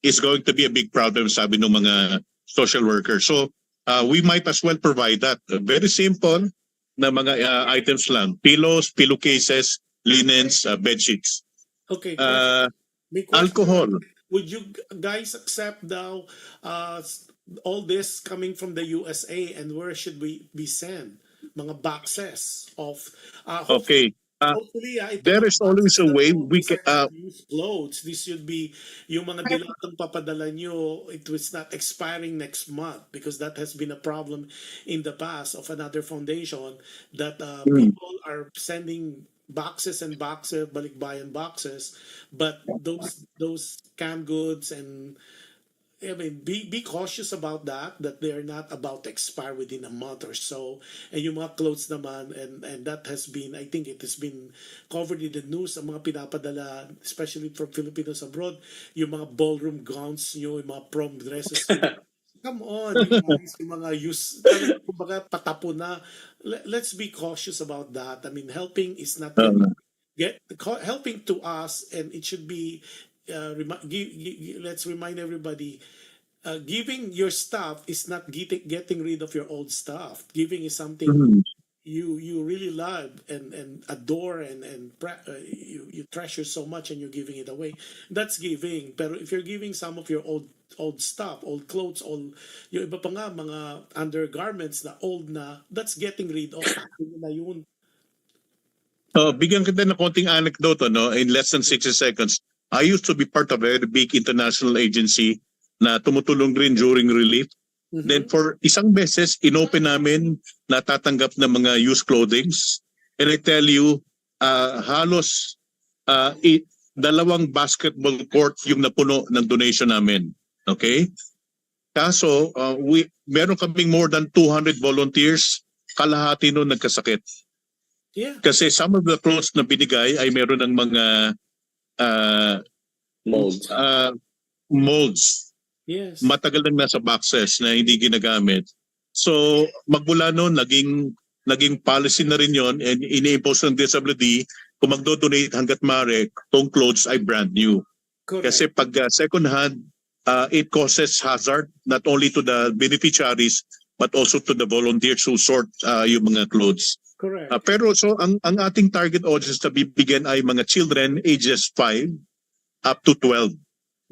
is going to be a big problem, sabi ng mga social workers. So, we might as well provide that. Very simple na mga items lang. Pillows, pillowcases, linens, bed sheets. Okay, may question. Alcohol. Would you guys accept now all this coming from the USA, and where should we be sent? Mga boxes of Okay. hopefully, There is always a way we can. Use clothes. This should be yung mga dilatang papadala nyo. It was not expiring next month, because that has been a problem in the past of another foundation that people are sending boxes and boxes, balikbayan boxes, but those canned goods and I mean, be cautious about that they're not about to expire within a month or so. And yung mga clothes naman, and that has been, I think it has been covered in the news, ang mga pinapadala, especially from Filipinos abroad, yung mga ballroom gowns nyo, yung mga prom dresses nyo. Come on, you guys, yung mga use, kumbaga patapo na. Let's be cautious about that. I mean, helping is not helping to us, and it should be let's remind everybody, giving your stuff is not getting rid of your old stuff. Giving is something you really love and adore you treasure so much, and you're giving it away. That's giving. Pero if you're giving some of your old stuff, old clothes, yung iba pa nga mga undergarments na old na, that's getting rid of. Yun na yun. Bigyan kita ng konting anecdote in less than 60 seconds. I used to be part of a very big international agency na tumutulong rin during relief. Then for isang beses, inopen namin na tatanggap ng mga used clothings. And I tell you, halos 2 basketball court yung napuno ng donation namin. Okay? Kaso, meron kaming more than 200 volunteers, kalahati nun nagkasakit. Yeah. Kasi some of the clothes na binigay ay meron ng mga molds. Yes. Matagal nang nasa boxes na hindi ginagamit. So, magmula noon, naging policy na rin yon, and ini-impose ng DSWD kung magdo-donate hanggat maaari, tong clothes ay brand new. Correct. Kasi pag second hand, it causes hazard not only to the beneficiaries but also to the volunteers who sort yung mga clothes. Correct. Pero so ang ating target audience na bibigyan ay mga children ages 5 up to 12.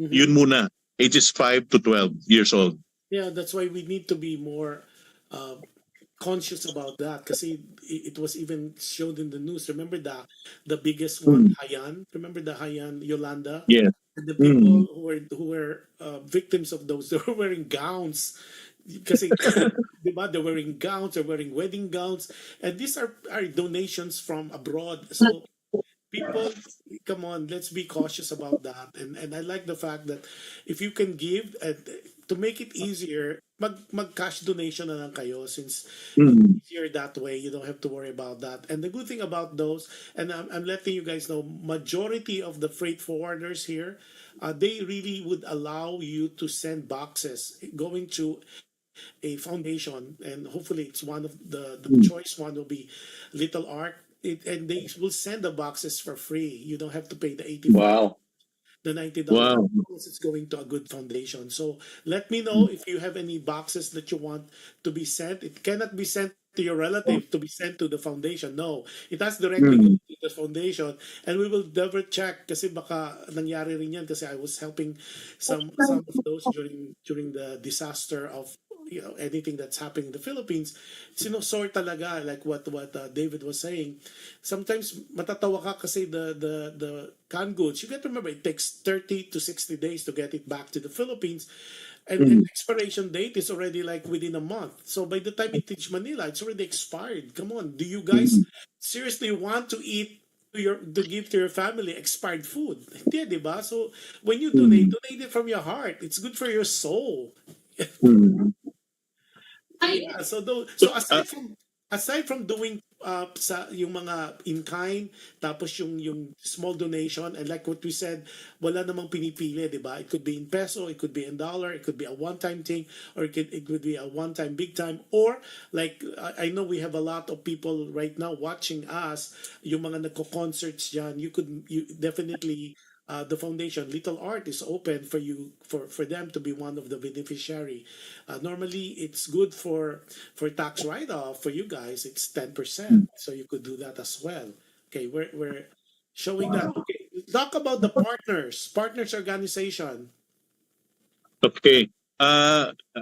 Yun muna, ages 5 to 12 years old. Yeah, that's why we need to be more conscious about that, kasi it was even showed in the news. Remember the biggest one, Hayan? Remember the Hayan, Yolanda? Yeah. And the people who were victims of those, they were wearing gowns. Kasi diba, they're wearing gowns, they're wearing wedding gowns, and these are donations from abroad. So people, come on, let's be cautious about that. And I like the fact that if you can give, to make it easier, mag cash donation na lang kayo, since easier that way. You don't have to worry about that. And the good thing about those, and I'm letting you guys know, majority of the freight forwarders here, they really would allow you to send boxes going to a foundation, and hopefully it's one of the choice one will be Little Ark. And they will send the boxes for free. You don't have to pay the $85, the $90. Wow. Because it's going to a good foundation. So let me know if you have any boxes that you want to be sent. It cannot be sent to your relative to be sent to the foundation. No, it has directly go to the foundation, and we will never check kasi baka nangyari rin yan kasi I was helping some of those during the disaster of anything that's happening in the Philippines. Sinosort talaga like what David was saying. Sometimes matatawa ka kasi the canned goods, you got to remember it takes 30 to 60 days to get it back to the Philippines. And expiration date is already like within a month. So by the time it reaches Manila, it's already expired. Come on, do you guys seriously want to eat to give to your family expired food? Hindi, di ba? So when you donate it from your heart. It's good for your soul. Yeah. So aside from doing sa yung mga in kind, tapos yung small donation, and like what we said, wala namang pinipili, di ba? It could be in peso, it could be in dollar, it could be a one-time thing, or it could be a one-time big time, or like I know we have a lot of people right now watching us, yung mga nagko-concerts dyan, you definitely the foundation Little Art is open for you for them to be one of the beneficiary. Normally it's good for tax write-off for you guys. It's 10%, so you could do that as well. Okay, we're showing that. Okay, talk about the partners organization. Okay.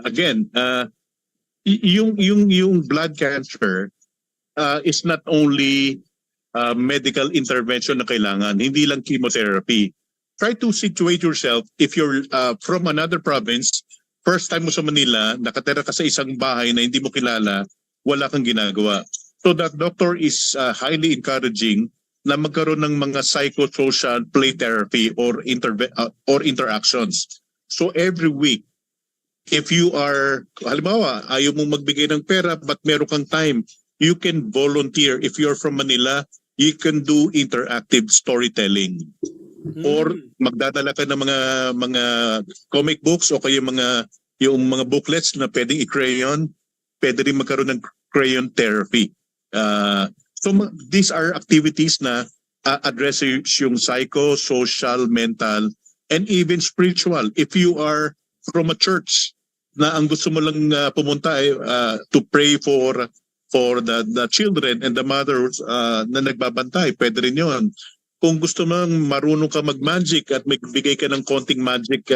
Again, yung blood cancer is not only medical intervention na kailangan, hindi lang chemotherapy. Try to situate yourself if you're from another province, first time mo sa Manila, nakatira ka sa isang bahay na hindi mo kilala, wala kang ginagawa. So that doctor is highly encouraging na magkaroon ng mga psychosocial play therapy or interactions. So every week, if you are, halimbawa, ayaw mong magbigay ng pera but meron kang time, you can volunteer. If you're from Manila, you can do interactive storytelling. Or magdadala ka ng mga comic books o kaya yung mga booklets na pwedeng i-crayon, pwede rin magkaroon ng crayon therapy. So these are activities na address yung psycho, social, mental, and even spiritual. If you are from a church na ang gusto mo lang pumunta ay to pray for the children and the mothers na nagbabantay, pwede rin yun. Kung gusto mo marunong ka mag-magic at magbigay ka ng konting magic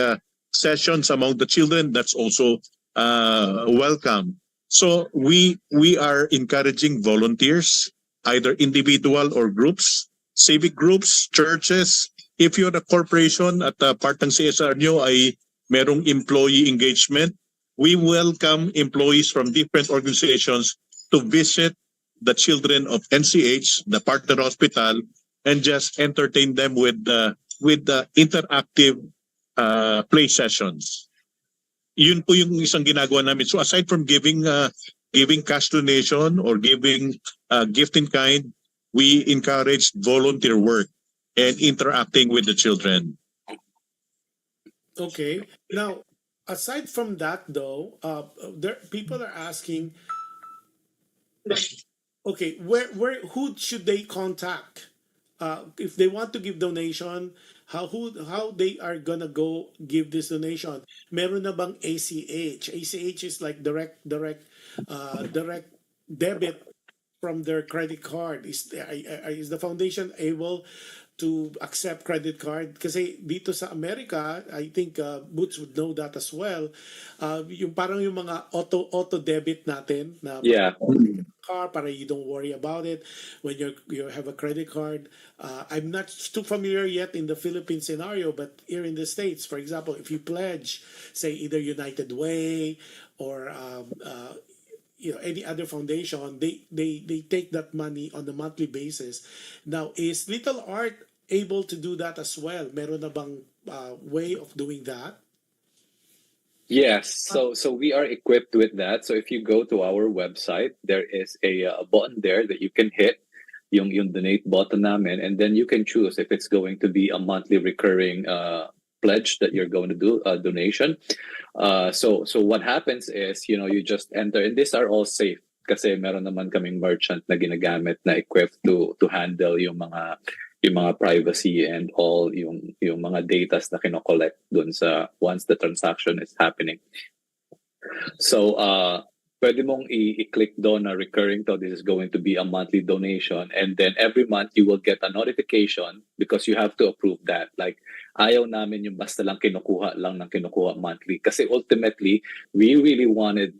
sessions among the children, that's also welcome. So we are encouraging volunteers, either individual or groups, civic groups, churches. If you're a corporation at part ng CSR nyo ay merong employee engagement, we welcome employees from different organizations to visit the children of NCH, the partner hospital, and just entertain them with the interactive play sessions. Yun po yung isang ginagawa namin. So aside from giving cash donation or giving gift in kind, we encourage volunteer work and interacting with the children. Okay. Now, aside from that, though, people are asking, okay, who should they contact if they want to give donation? How they are gonna go give this donation? Meron na bang ACH? ACH is like direct debit from their credit card. Is the foundation able to accept credit card? Kasi dito sa Amerika, I think Butch would know that as well. Yung parang yung mga auto debit natin na car para you don't worry about it when you have a credit card. I'm not too familiar yet in the Philippine scenario, but here in the States, for example, if you pledge, say either United Way or any other foundation, they take that money on a monthly basis. Now, is Little Art able to do that as well? Meron na bang way of doing that? Yes, so we are equipped with that. So if you go to our website, there is a button there that you can hit, yung donate button namin, and then you can choose if it's going to be a monthly recurring pledge that you're going to do, a donation. So what happens is, you just enter, and these are all safe kasi meron naman kaming merchant na ginagamit na equipped to handle yung mga privacy and all yung mga datas na kino-collect dun sa once the transaction is happening. So pwede mong i-click doon na recurring to. This is going to be a monthly donation. And then every month you will get a notification because you have to approve that. Like, ayaw namin yung basta lang kinukuha monthly. Kasi ultimately, we really wanted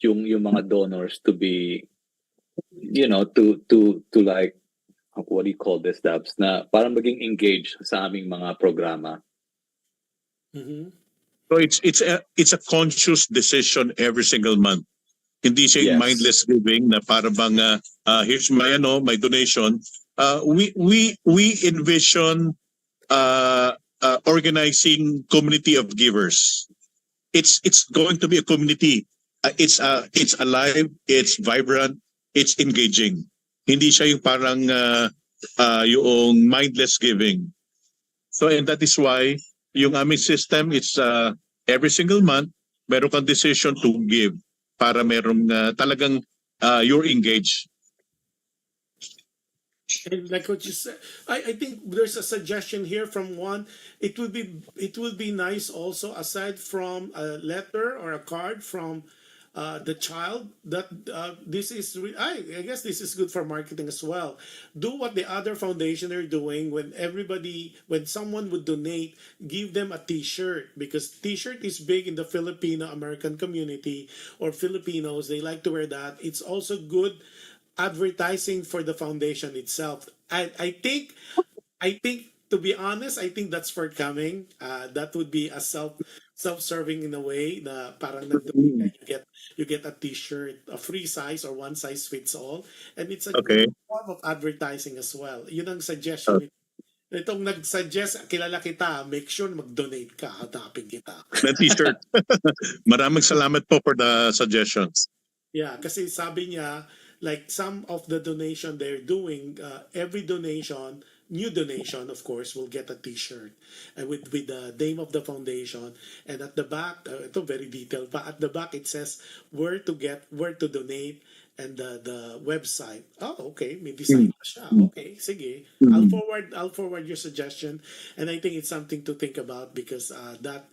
yung mga donors to be, to like, what do you call this, Dabs? Na parang maging engaged sa aming mga programa. Mhm. So it's a conscious decision every single month. Hindi siya Yes. mindless giving na para bang here's my donation. We envision organizing community of givers. It's going to be a community. It's alive, it's vibrant, it's engaging. Hindi siya yung parang yung mindless giving. So and that is why yung aming system, it's every single month meron kang decision to give para meron talagang you're engaged. And like what you said, I think there's a suggestion here from one. It would be nice also, aside from a letter or a card from the child, that this is I guess this is good for marketing as well. Do what the other foundation are doing when someone would donate, give them a T-shirt, because T-shirt is big in the Filipino American community, or Filipinos, they like to wear that. It's also good advertising for the foundation itself. I think to be honest, I think that's forthcoming. That would be a self-serving in a way na parang you get a T-shirt, a free size or one size fits all, and it's a Okay. good form of advertising as well. Yun ang suggestion. Itong nag-suggest, kilala kita, make sure mag-donate ka, hanapin kita. Na t-shirt. Maraming salamat po for the suggestions. Yeah, kasi sabi niya, like some of the donation they're doing, every donation, new donation, of course, will get a T-shirt and with the name of the foundation. And at the back, ito very detailed, but at the back it says where to donate, and the website. Oh, okay, may design pa siya. Okay, sige. I'll forward your suggestion, and I think it's something to think about, because that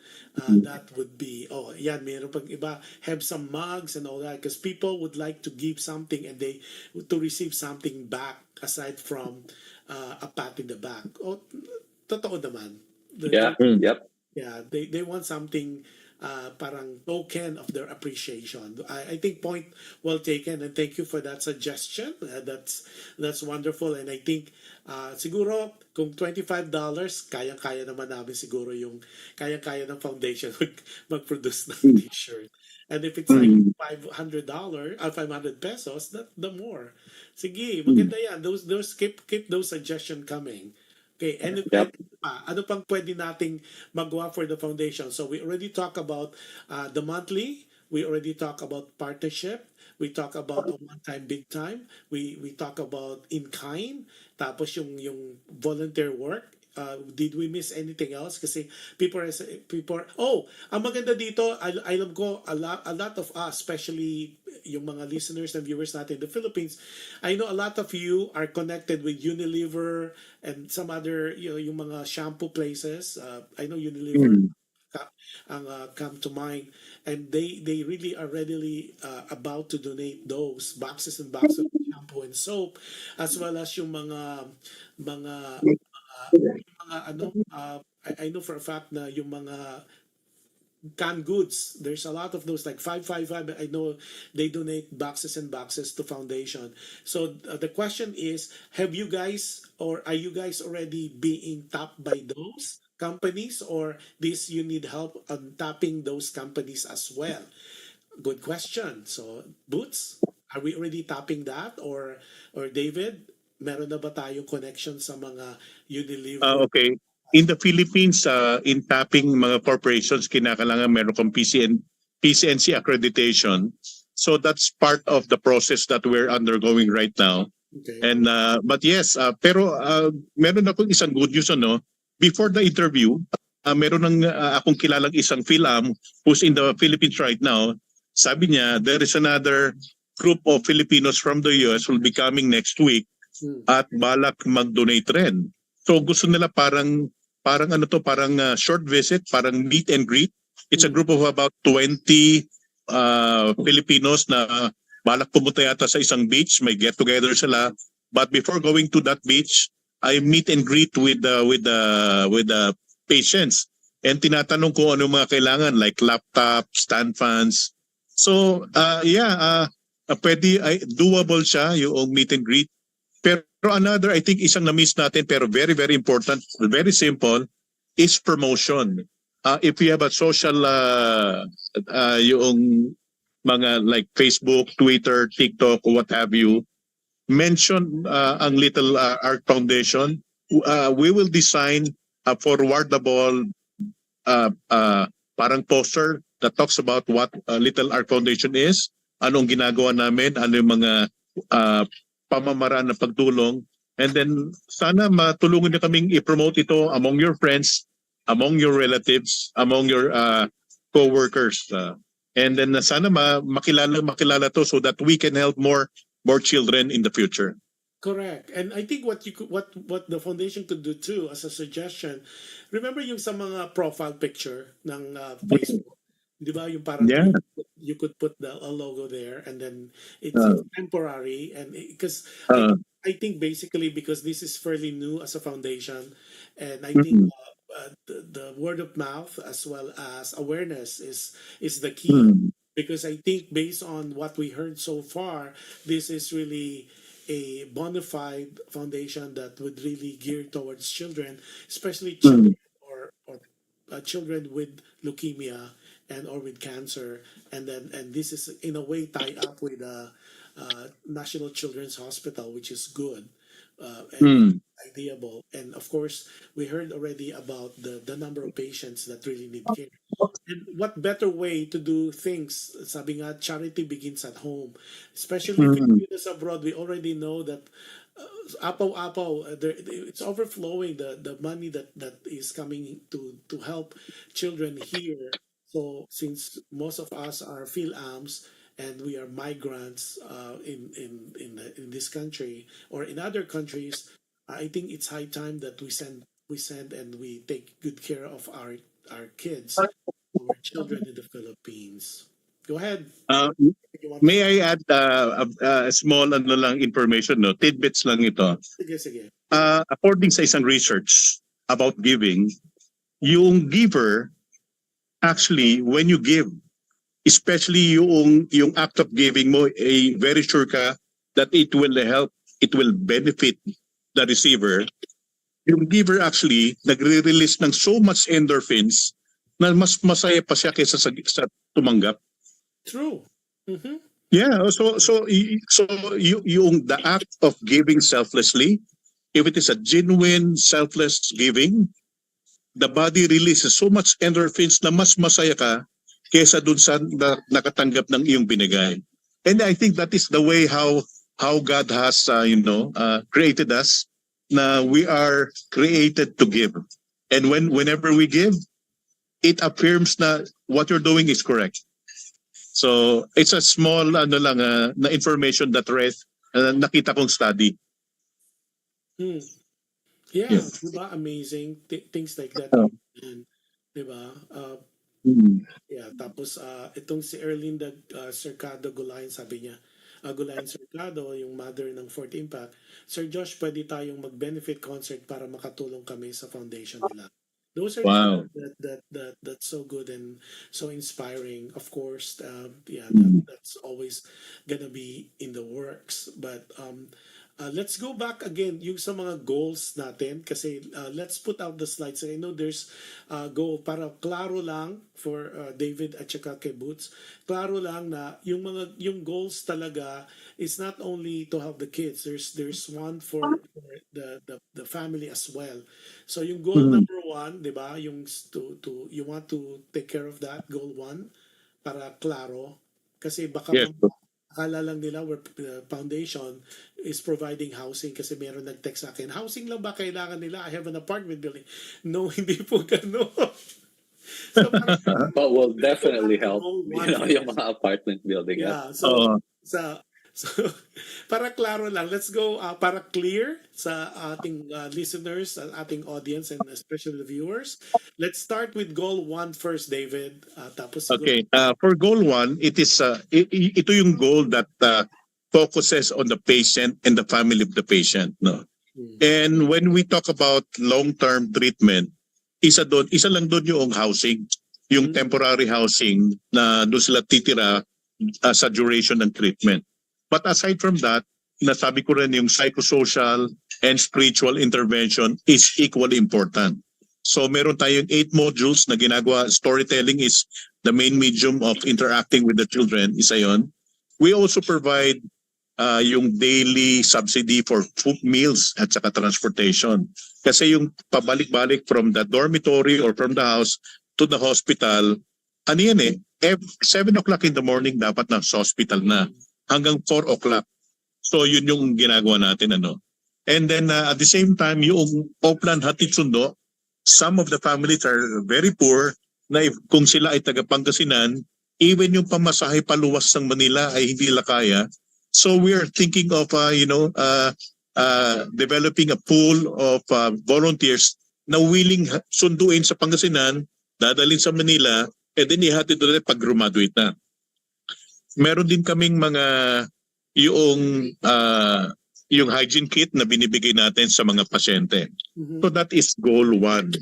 would be, meron pang iba, have some mugs and all that, because people would like to give something and they to receive something back aside from a pat in the back. Oh, totoo naman. Yep. Yeah, they want something, parang token of their appreciation. I think point well taken, and thank you for that suggestion. That's wonderful, and I think siguro kung $25, kaya naman namin siguro yung kaya ng foundation mag-produce ng t-shirt. And if it's like $500, 500 pesos, that the more. Sige, maganda yan. Those keep those suggestions coming. Okay, and ano pang pwede nating magawa for the foundation? So we already talk about the monthly, we already talk about partnership, we talk about a one-time, big time, we talk about in-kind, tapos yung volunteer work. Did we miss anything else? Kasi people ang maganda dito, I love ko a lot of us, especially yung mga listeners and viewers natin in the Philippines. I know a lot of you are connected with Unilever and some other, yung mga shampoo places. I know Unilever ang come to mind, and they really are readily about to donate those boxes and boxes of shampoo and soap, as well as yung mga I know for a fact na yung mga canned goods, there's a lot of those, like 555. I know they donate boxes and boxes to foundation. So the question is, have you guys, or are you guys already being tapped by those companies, or you need help on tapping those companies as well? Good question. So Boots, are we already tapping that, or David, meron na ba tayong connection sa mga Unilever? Okay. In the Philippines, in tapping mga corporations, kinakailangan meron kang PCNC accreditation. So that's part of the process that we're undergoing right now. Okay. And but yes, pero meron akong isang good news, before the interview, meron ng akong kilalang isang Fil-Am who's in the Philippines right now. Sabi niya, there is another group of Filipinos from the US will be coming next week at balak mag-donate rin. So gusto nila parang short visit, parang meet and greet. It's a group of about 20 Filipinos na balak pumunta yata sa isang beach, may get together sila. But before going to that beach, I meet and greet with the patients and tinatanong ko ano mga kailangan like laptop, stand fans. So pwede doable siya yung meet and greet. Pero another, I think isang na-miss natin pero very very important, very simple is promotion. If you have a social yung mga like Facebook, Twitter, TikTok, what have you, mention ang Little Ark Foundation. We will design a forwardable parang poster that talks about what Little Ark Foundation is, anong ginagawa namin, ano yung mga pamamaraan ng pagtulong, and then sana matulungan niyo kaming i-promote ito among your friends, among your relatives, among your co-workers. And then sana makilala to so that we can help more children in the future. Correct. And I think what the foundation could do too as a suggestion, remember yung sa mga profile picture ng Facebook, di ba? Yung parang Yeah. you could put a logo there and then it's temporary and because I think basically because this is fairly new as a foundation and I think the word of mouth as well as awareness is the key. Because I think based on what we heard so far, this is really a bona fide foundation that would really gear towards children, especially children or children with leukemia and or with cancer, and this is in a way tied up with National Children's Hospital, which is good and ideable. And of course, we heard already about the number of patients that really need care. And what better way to do things? Sabi nga, charity begins at home. Especially Filipinos abroad, we already know that apaw-apaw, it's overflowing the money that is coming to help children here. So since most of us are Fil-Ams and we are migrants in this country or in other countries, I think it's high time that we send and we take good care of our kids, our children in the Philippines. Go ahead. May I add a small information, tidbits lang ito. Sige. According sa isang research about giving, yung giver, actually, when you give, especially yung act of giving mo, very sure ka that it will benefit the receiver. Yung giver actually nagre-release ng so much endorphins na mas masaya pa siya kaysa sa tumanggap. True. Mm-hmm. Yeah, so yung the act of giving selflessly, if it is a genuine selfless giving, the body releases so much endorphins na mas masaya ka kaysa dun sa nakatanggap ng iyong binigay. And I think that is the way how God has created us, na we are created to give. And whenever we give, it affirms na what you're doing is correct. So it's a small na information that nakita kong study. Yeah, Yeah. diba? Amazing things like that. And, diba? Yeah, tapos itong si Erlinda Cercado Gulayan, sabi niya, Gulayan Cercado, yung mother ng Fourth Impact, Sir Josh, pwede tayong mag-benefit concert para makatulong kami sa foundation nila. Those are Wow. that's so good and so inspiring. Of course, that's always gonna be in the works. But let's go back again yung sa mga goals natin kasi let's put out the slides. I know there's goal para klaro lang for David at saka kay Boots. Klaro lang na yung goals talaga is not only to help the kids. There's one for the family as well. So yung goal number 1, 'di ba? Yung you want to take care of that goal 1 para klaro kasi baka Yes. akala lang nila the foundation is providing housing kasi meron nag-text sa akin, housing lang ba kailangan nila? I have an apartment building. No, hindi po gano'n. So, But will definitely help, yung mga apartment building. Yeah, so So, para klaro lang, let's go para clear sa ating listeners, sa ating audience, and especially the viewers. Let's start with goal 1 first, David. Tapos siguro, Okay, for goal 1, ito yung goal that focuses on the patient and the family of the patient, no. And when we talk about long-term treatment, isa lang doon yung housing, yung temporary housing na doon sila titira sa duration ng treatment. But aside from that, nasabi ko rin yung psychosocial and spiritual intervention is equally important. So meron tayong 8 modules na ginagawa. Storytelling is the main medium of interacting with the children. Isa yon. We also provide yung daily subsidy for food meals at saka transportation. Kasi yung pabalik-balik from the dormitory or from the house to the hospital, 7 o'clock in the morning dapat na sa hospital na hanggang 4 o'clock. So yun yung ginagawa natin. And then at the same time, yung Oplan Hatid Sundo, some of the families are very poor na kung sila ay taga Pangasinan, even yung pamasahe paluwas ng Manila ay hindi nila kaya. So we are thinking of developing a pool of volunteers na willing sunduin sa Pangasinan, dadalhin sa Manila, and then ihatid doon pag graduate na. Meron din kaming mga yung hygiene kit na binibigay natin sa mga pasyente. So that is goal 1.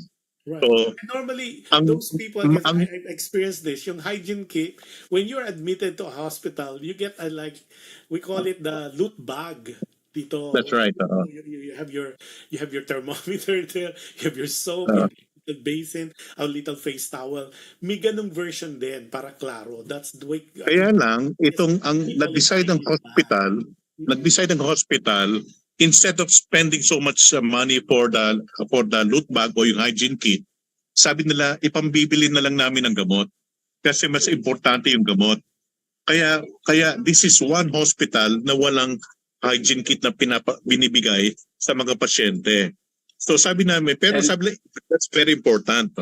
right. So, Normally, those people, I experienced this, yung hygiene kit, when you're admitted to a hospital, you get we call it the loot bag. Dito, that's right. You have your thermometer there, you have your soap, you have your basin, a little face towel. May ganung version din para klaro. That's the way. Kaya lang, itong ang nag-decide ng hospital, instead of spending so much money for the loot bag o yung hygiene kit, sabi nila ipambibili na lang namin ng gamot kasi mas importante yung gamot. Kaya this is one hospital na walang hygiene kit na binibigay sa mga pasyente. So sabi namin, pero sabi nila, that's very important.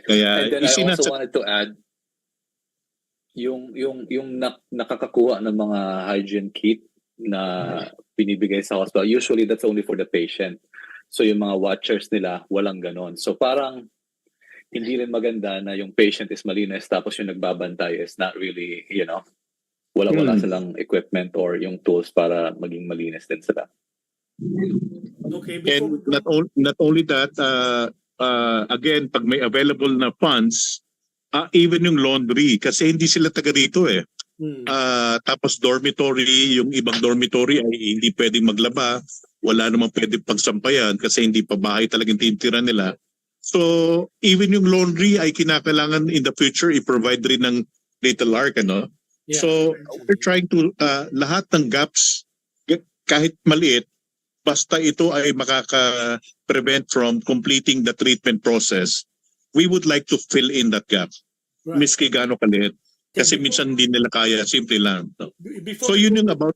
Kaya and then I also wanted to add yung nakakakuha ng mga hygiene kit na binibigay sa hospital, usually that's only for the patient. So yung mga watchers nila, walang ganon. So parang hindi rin maganda na yung patient is malinis tapos yung nagbabantay is not really, wala silang equipment or yung tools para maging malinis din sila. Okay, and not only that, again, pag may available na funds, even yung laundry, kasi hindi sila taga rito eh. Tapos dormitory, yung ibang dormitory ay hindi pwedeng maglaba, wala namang pwedeng pagsampayan kasi hindi pa bahay talagang tinitira nila. So even yung laundry ay kinakailangan in the future i-provide rin ng Little Ark, Yeah, so we're trying to lahat ng gaps kahit maliit, basta ito ay makaka-prevent from completing the treatment process, we would like to fill in that gap. Right. Miski gaano kaliit. Kasi minsan hindi nila kaya, simple lang. So yun yung about...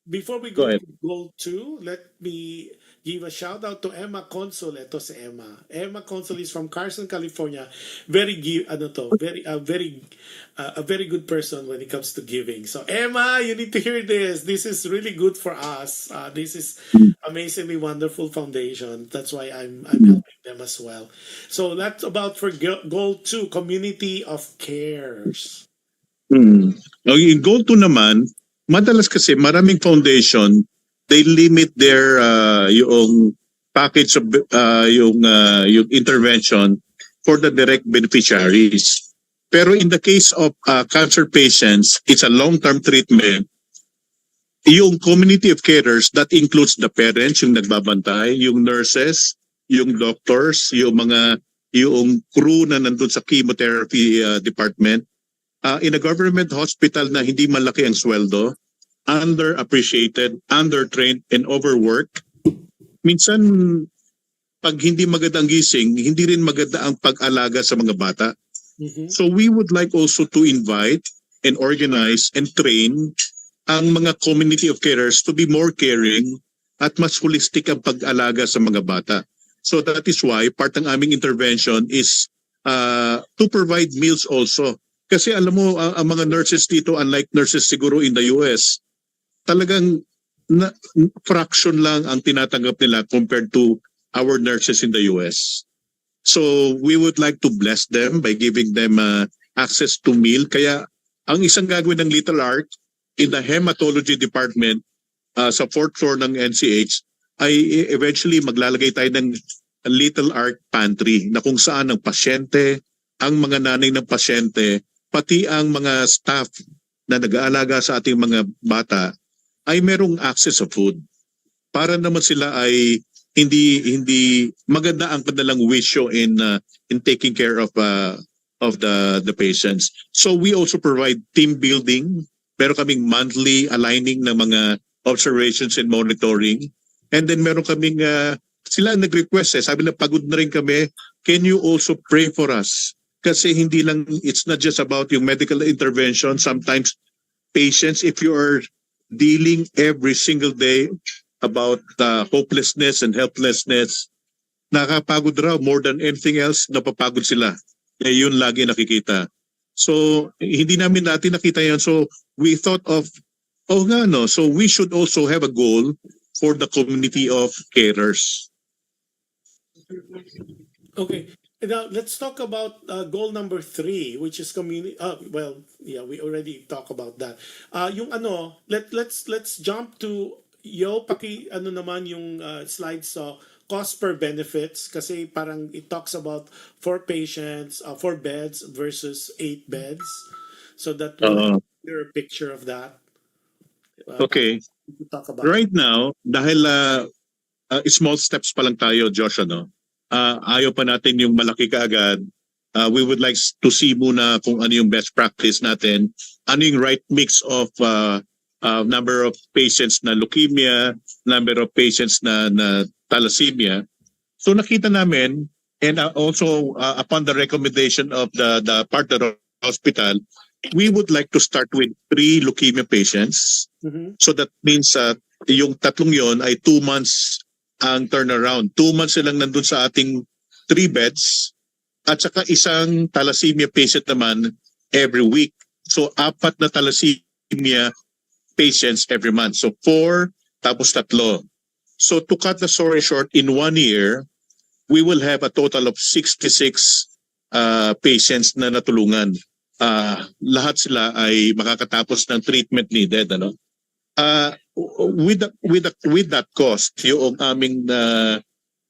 Before we go to goal 2, let me give a shout out to Emma Consul. Ito si Emma. Emma Consul is from Carson, California. Very good person when it comes to giving. So Emma, you need to hear this. This is really good for us. This is amazingly wonderful foundation. That's why I'm helping them as well. So that's about for goal 2, community of cares. In goal 2 naman, madalas kasi maraming foundation, they limit their yung package of yung intervention for the direct beneficiaries. Pero in the case of cancer patients, it's a long-term treatment. Yung community of carers, that includes the parents, yung nagbabantay, yung nurses, yung doctors, yung crew na nandun sa chemotherapy department. In a government hospital na hindi malaki ang sweldo, underappreciated, undertrained, and overworked, minsan pag hindi maganda ang gising, hindi rin maganda ang pag-alaga sa mga bata. So we would like also to invite and organize and train ang mga community of carers to be more caring at mas holistic ang pag-alaga sa mga bata. So that is why part ng aming intervention is to provide meals also Kasi alam mo, ang mga nurses dito, unlike nurses siguro in the US, talagang na, fraction lang ang tinatanggap nila compared to our nurses in the US. So we would like to bless them by giving them access to meal. Kaya ang isang gagawin ng Little Ark in the hematology department sa fourth floor ng NCH ay eventually maglalagay tayo ng Little Ark pantry na kung saan ang pasyente, ang mga nanay ng pasyente, pati ang mga staff na nag-aalaga sa ating mga bata ay merong access sa food. Para naman sila ay hindi maganda ang kanilang wisyo in taking care of the patients. So we also provide team building. Meron kaming monthly aligning ng mga observations and monitoring. And then meron kaming sila nag-request sabi na pagod na rin kami, can you also pray for us? Kasi hindi lang, it's not just about yung medical intervention. Sometimes patients, if you are dealing every single day about hopelessness and helplessness, nakapagod raw more than anything else, napapagod sila. Yun lagi nakikita. So, hindi namin natin nakita yan. So, we thought of, so we should also have a goal for the community of carers. Okay. Now let's talk about goal number 3, which is community. We already talked about that. Let's jump to naman yung slides sa cost per benefits kasi parang it talks about 4 patients, 4 beds versus 8 beds. So that will clear a picture of that. Okay. Talk about right now, dahil small steps pa lang tayo, Josh, ayaw pa natin yung malaki kaagad. We would like to see muna kung ano yung best practice natin, ano yung right mix of number of patients na leukemia, number of patients na thalassemia. So nakita namin, and also upon the recommendation of the partner hospital, we would like to start with 3 leukemia patients. Mhm. So that means yung tatlong yon ay 2 months ang turnaround. 2 months silang nandun sa ating 3 beds at saka isang thalassemia patient naman every week. So 4 na thalassemia patients every month. So 4 tapos 3. So to cut the story short, in 1 year, we will have a total of 66 patients na natulungan. Lahat sila ay makakatapos ng treatment needed. With that cost, yung aming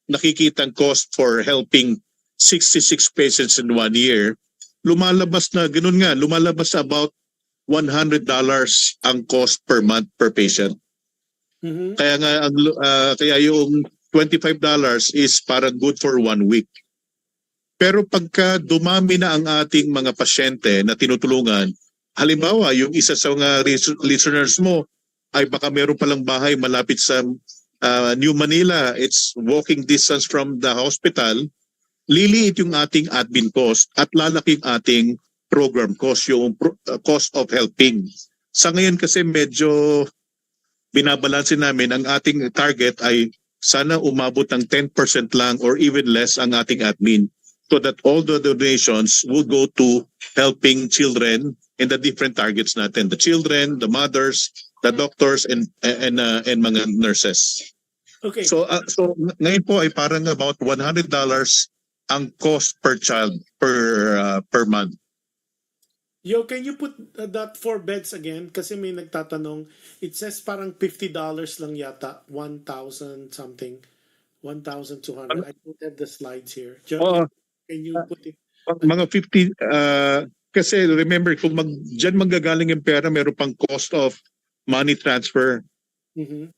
nakikitang cost for helping 66 patients in 1 year, lumalabas na about $100 ang cost per month per patient. Mhm. Kaya yung $25 is para good for 1 week. Pero pagka dumami na ang ating mga pasyente na tinutulungan, halimbawa yung isa sa mga listeners mo ay baka meron palang bahay malapit sa New Manila, it's walking distance from the hospital, liliit yung ating admin cost at lalaki yung ating program cost, yung cost of helping. Sa ngayon kasi medyo binabalansin namin, ang ating target ay sana umabot ng 10% lang or even less ang ating admin, so that all the donations will go to helping children in the different targets natin, the children, the mothers, the doctors, and mga nurses. Okay. So ngayon po ay parang about $100 ang cost per child per month. Can you put that 4 beds again? Kasi may nagtatanong, it says parang $50 lang yata, 1,000 something, 1,200. I don't have the slides here. Can you put it? Mga 50, kasi remember, kung dyan manggagaling yung pera, meron pang cost of money transfer. Mhm.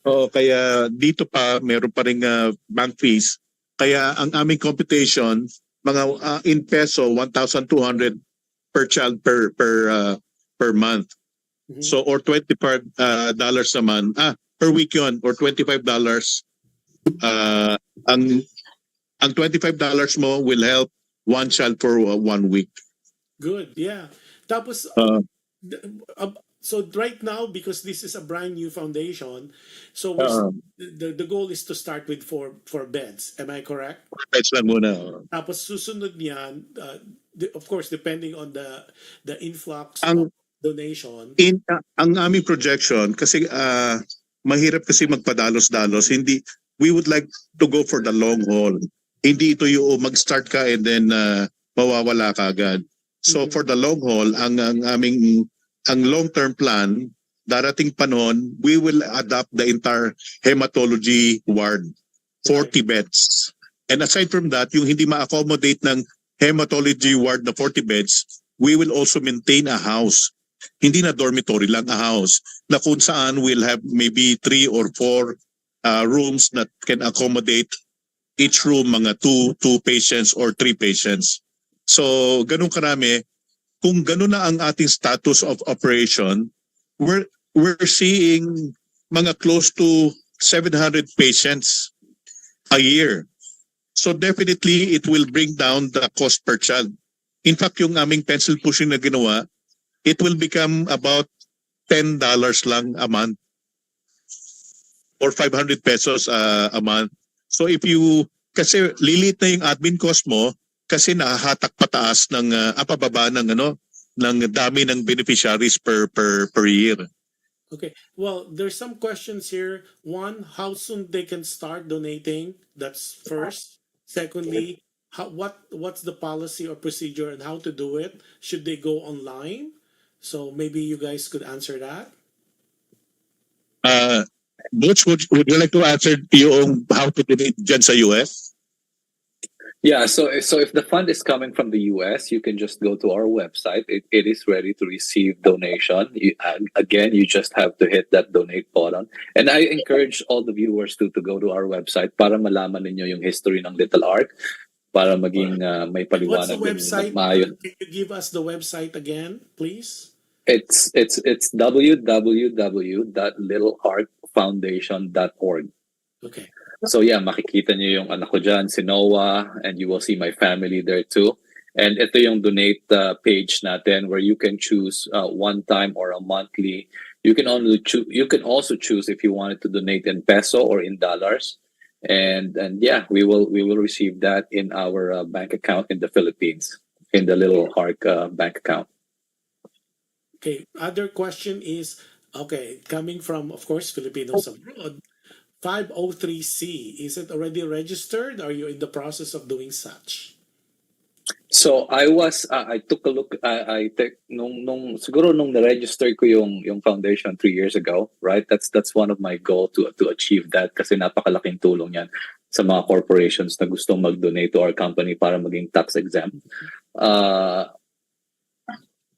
Kaya dito pa, meron pa rin bank fees. Kaya ang aming computation, mga in peso, 1,200 per child per month. Mhm. So, or $25 naman, per week yun, or $25. Ang $25 mo will help 1 child for 1 week. Good, yeah. Tapos, so right now, because this is a brand new foundation, so the goal is to start with 4 beds. Am I correct? Beds lang muna. Tapos susunod niyan, of course, depending on the influx of Ang donation. ang aming projection kasi mahirap kasi magpadalos-dalos. Hindi, we would like to go for the long haul. Hindi ito yung mag-start ka and then mawawala ka agad. So for the long haul, ang long-term plan, darating panahon, we will adopt the entire hematology ward, 40 beds. And aside from that, yung hindi ma-accommodate ng hematology ward na 40 beds, we will also maintain a house. Hindi na dormitory lang, a house na kung saan we'll have maybe 3 or 4 rooms that can accommodate each room mga 2 patients or 3 patients. So ganun karami. Kung ganun na ang ating status of operation, we're seeing mga close to 700 patients a year. So definitely it will bring down the cost per child. In fact, yung aming pencil pushing na ginawa, it will become about $10 lang a month or 500 pesos a month. So if you, kasi lilit na yung admin cost mo kasi nahahatak pataas ng pababa ng ng dami ng beneficiaries per year. Okay. Well, there's some questions here. One, how soon they can start donating? That's first. Secondly, what's the policy or procedure and how to do it? Should they go online? So maybe you guys could answer that. Butch, would you like to answer yung how to donate dyan sa US? Yeah, so if the fund is coming from the US, you can just go to our website. It is ready to receive donation. Again, you just have to hit that donate button. And I encourage all the viewers to go to our website para malaman ninyo yung history ng Little Ark, para maging may What's the paliwanag din website? maayon. Can you give us the website again, please? It's www.littlearkfoundation.org. Okay. So yeah, makikita niyo yung anak ko dyan, si Noah, and you will see my family there too. And ito yung donate page natin where you can choose one time or a monthly. You can also choose if you wanted to donate in peso or in dollars. And yeah, we will receive that in our bank account in the Philippines, in the Little Ark bank account. Okay. Other question is, okay, coming from, of course, Filipinos abroad, 503C, is it already registered? Are you in the process of doing such? So I took a look. Siguro nung na-register ko yung foundation 3 years ago, right? That's one of my goal to achieve that kasi napakalaking tulong yan sa mga corporations na gustong mag-donate to our company para maging tax exempt.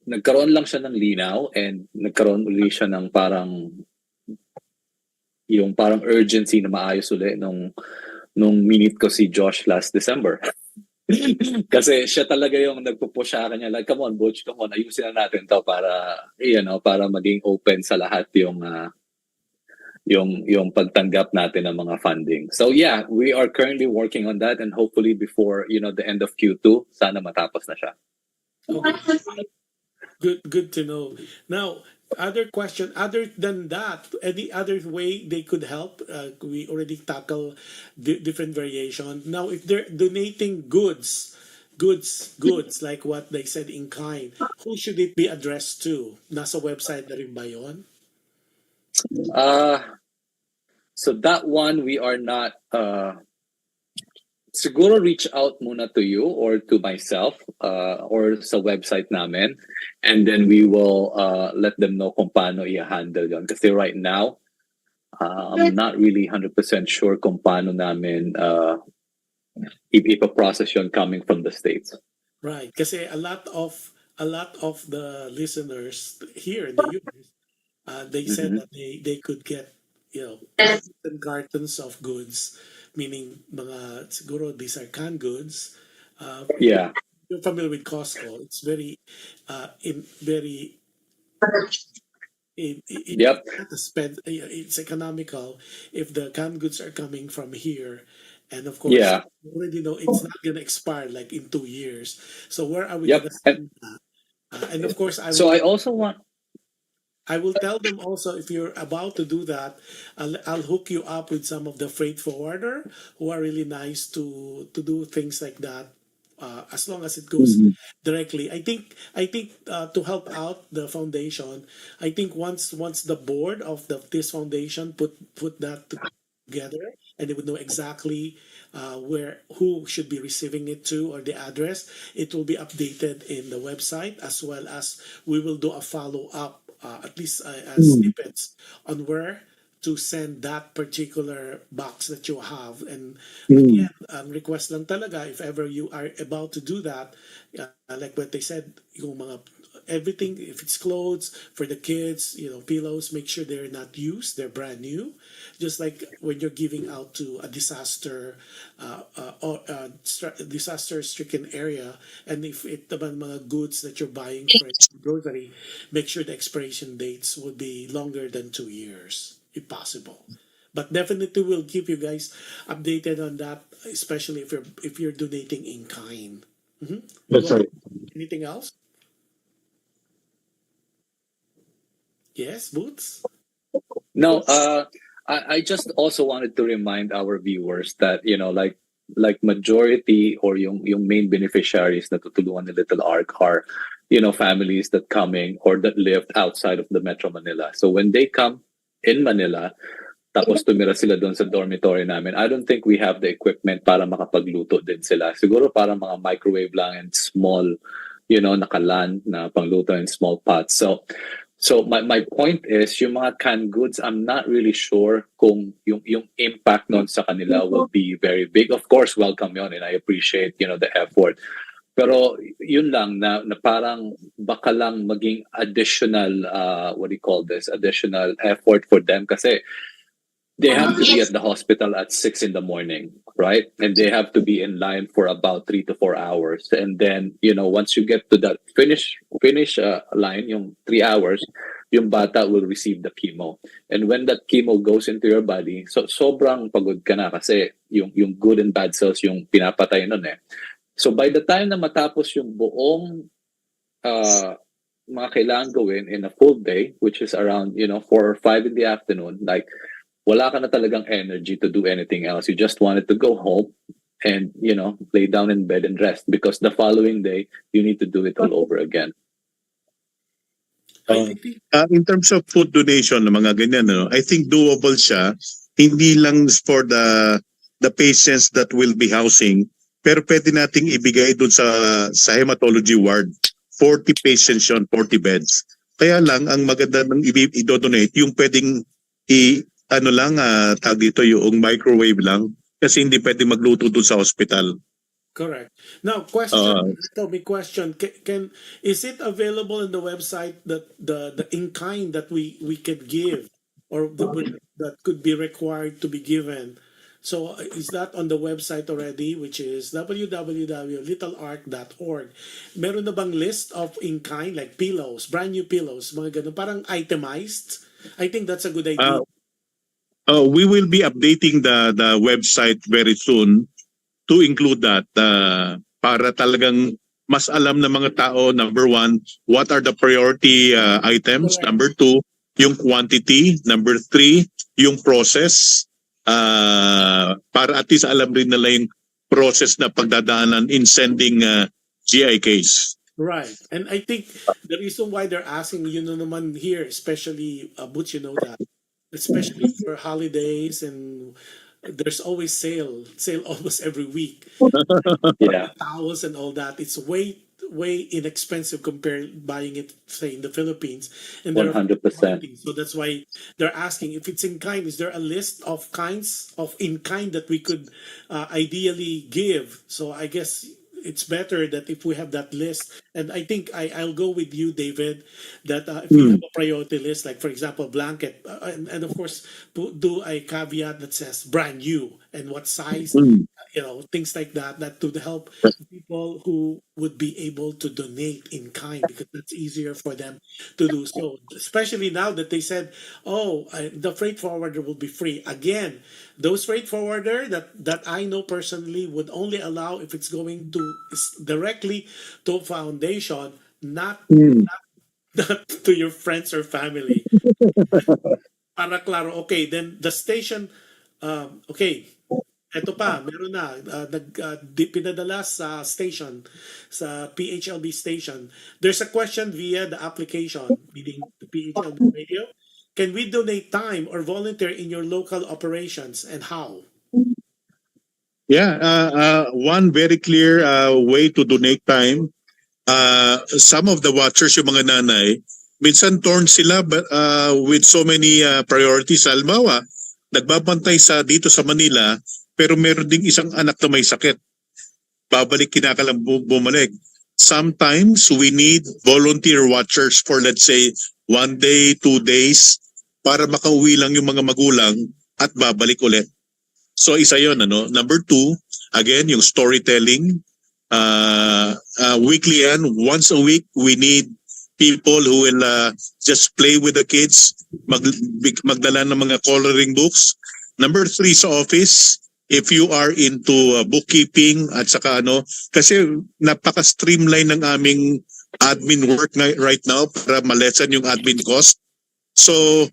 Nagkaroon lang siya ng linaw and nagkaroon uli siya ng parang urgency na maayos uli nung minute ko si Josh last December. Kasi siya talaga yung nagpo-push sa akin niya, like, come on, Butch, come on, ayusin na natin to para, para maging open sa lahat yung pagtanggap natin ng mga funding. So yeah, we are currently working on that and hopefully before, the end of Q2, sana matapos na siya. Okay. Good to know. Now, other question, other than that, any other way they could help? We already tackle different variation. Now, if they're donating goods, like what they said in kind, who should it be addressed to? Nasa website na rin ba yun? So that one, we are not... siguro reach out muna to you or to myself or sa website namin, and then we will let them know kung paano i-handle yon. Kasi right now, I'm not really 100% sure kung paano namin ipa-process yon coming from the States. Right, kasi a lot of the listeners here in the US, they said that they could get cartons of goods, meaning mga siguro these are canned goods. Yeah, you're familiar with Costco. It's very Yep. it's economical if the canned goods are coming from here, and of course, Yeah. you already know it's not gonna expire like in 2 years. So where are we Yep. gonna send that? And of course, So I also want... I will tell them also if you're about to do that, I'll hook you up with some of the freight forwarder who are really nice to do things like that as long as it goes directly. I think to help out the foundation, I think once the board of this foundation put that together, and they would know exactly where who should be receiving it to, or the address. It will be updated in the website, as well as we will do a follow up, at least as snippets on where to send that particular box that you have. And again, request lang talaga, if ever you are about to do that, like what they said, yung mga everything, if it's clothes for the kids, pillows, make sure they're not used, they're brand new. Just like when you're giving out to a disaster stricken area, and if it naman mga goods that you're buying for grocery, make sure the expiration dates will be longer than 2 years, if possible. But definitely we'll keep you guys updated on that, especially if you're donating in kind. That's right. Anything else? Yes, Boots? No, I just also wanted to remind our viewers that, like majority or yung main beneficiaries na tutulungan ni Little Ark are, families that coming or that lived outside of the Metro Manila. So when they come in Manila, tapos tumira sila doon sa dormitory namin, I don't think we have the equipment para makapagluto din sila. Siguro para mga microwave lang and small, nakalan na pangluto in small pots. So my point is, yung mga canned goods, I'm not really sure kung yung impact nun sa kanila will be very big. Of course, welcome yun, and I appreciate, the effort. Pero yun lang na parang baka lang maging additional, additional effort for them, kasi they have to be at the hospital at 6 in the morning, right? And they have to be in line for about 3 to 4 hours. And then, once you get to that finish line, yung 3 hours, yung bata will receive the chemo. And when that chemo goes into your body, so sobrang pagod ka na, kasi yung good and bad cells yung pinapatay nun eh. So by the time na matapos yung buong mga kailangan gawin in a full day, which is around 4 or 5 in the afternoon, like wala ka na talagang energy to do anything else. You just wanted to go home and, lay down in bed and rest, because the following day, you need to do it all over again. In terms of food donation, mga ganyan, I think doable siya. Hindi lang for the patients that will be housing, pero pwede nating ibigay doon sa hematology ward. 40 patients yun, 40 beds. Kaya lang, ang maganda ng i-donate, yung pwedeng tag dito yung microwave lang, kasi hindi pwede magluto doon sa hospital. Correct. Now, question. Tell me, question. Is it available in the website that the in kind that we could give, or that could be required to be given? So is that on the website already, which is www.littleark.org? Meron na bang list of in kind, like pillows, brand new pillows, mga ganun, parang itemized? I think that's a good idea. We will be updating the website very soon to include that, para talagang mas alam ng mga tao, number one, what are the priority items, Correct. number two, yung quantity, number three, yung process, para at least alam rin nila yung process na pagdadaanan in sending GIKs. Right. And I think the reason why they're asking, naman here, especially, Butch, that, especially for holidays, and there's always sale almost every week. Yeah. Towels and all that. It's way inexpensive compared buying it, say, in the Philippines. And 100%. So that's why they're asking if it's in kind. Is there a list of kinds of in kind that we could ideally give? So I guess it's better that if we have that list, and I think I'll go with you, David, that if you have a priority list, like for example, blanket, and of course, do a caveat that says brand new and what size, things like that to help people who would be able to donate in kind, because that's easier for them to do so. Especially now that they said, the freight forwarder will be free. Again, those freight forwarder that I know personally would only allow if it's going to directly to a foundation, not to your friends or family. Para klaro, okay, then the station, okay, Ito pa, meron na, pinadala sa station, sa PHLV station. There's a question via the application, meaning the PHLV radio. Can we donate time or volunteer in your local operations and how? Yeah, one very clear way to donate time. Some of the watchers, yung mga nanay, minsan torn sila with so many priorities. Halimbawa, nagbabantay dito sa Manila, pero meron ding isang anak na may sakit. Babalik, kinakalang bumalik. Sometimes we need volunteer watchers for, let's say, 1 day, 2 days, para makauwi lang yung mga magulang at babalik ulit. So isa yon, ano. Number 2, again, yung storytelling. Weekly and once a week, we need people who will just play with the kids, magdala ng mga coloring books. Number 3 sa office, if you are into bookkeeping at saka kasi napaka-streamline ng aming admin work right now para ma-lessen yung admin cost. So,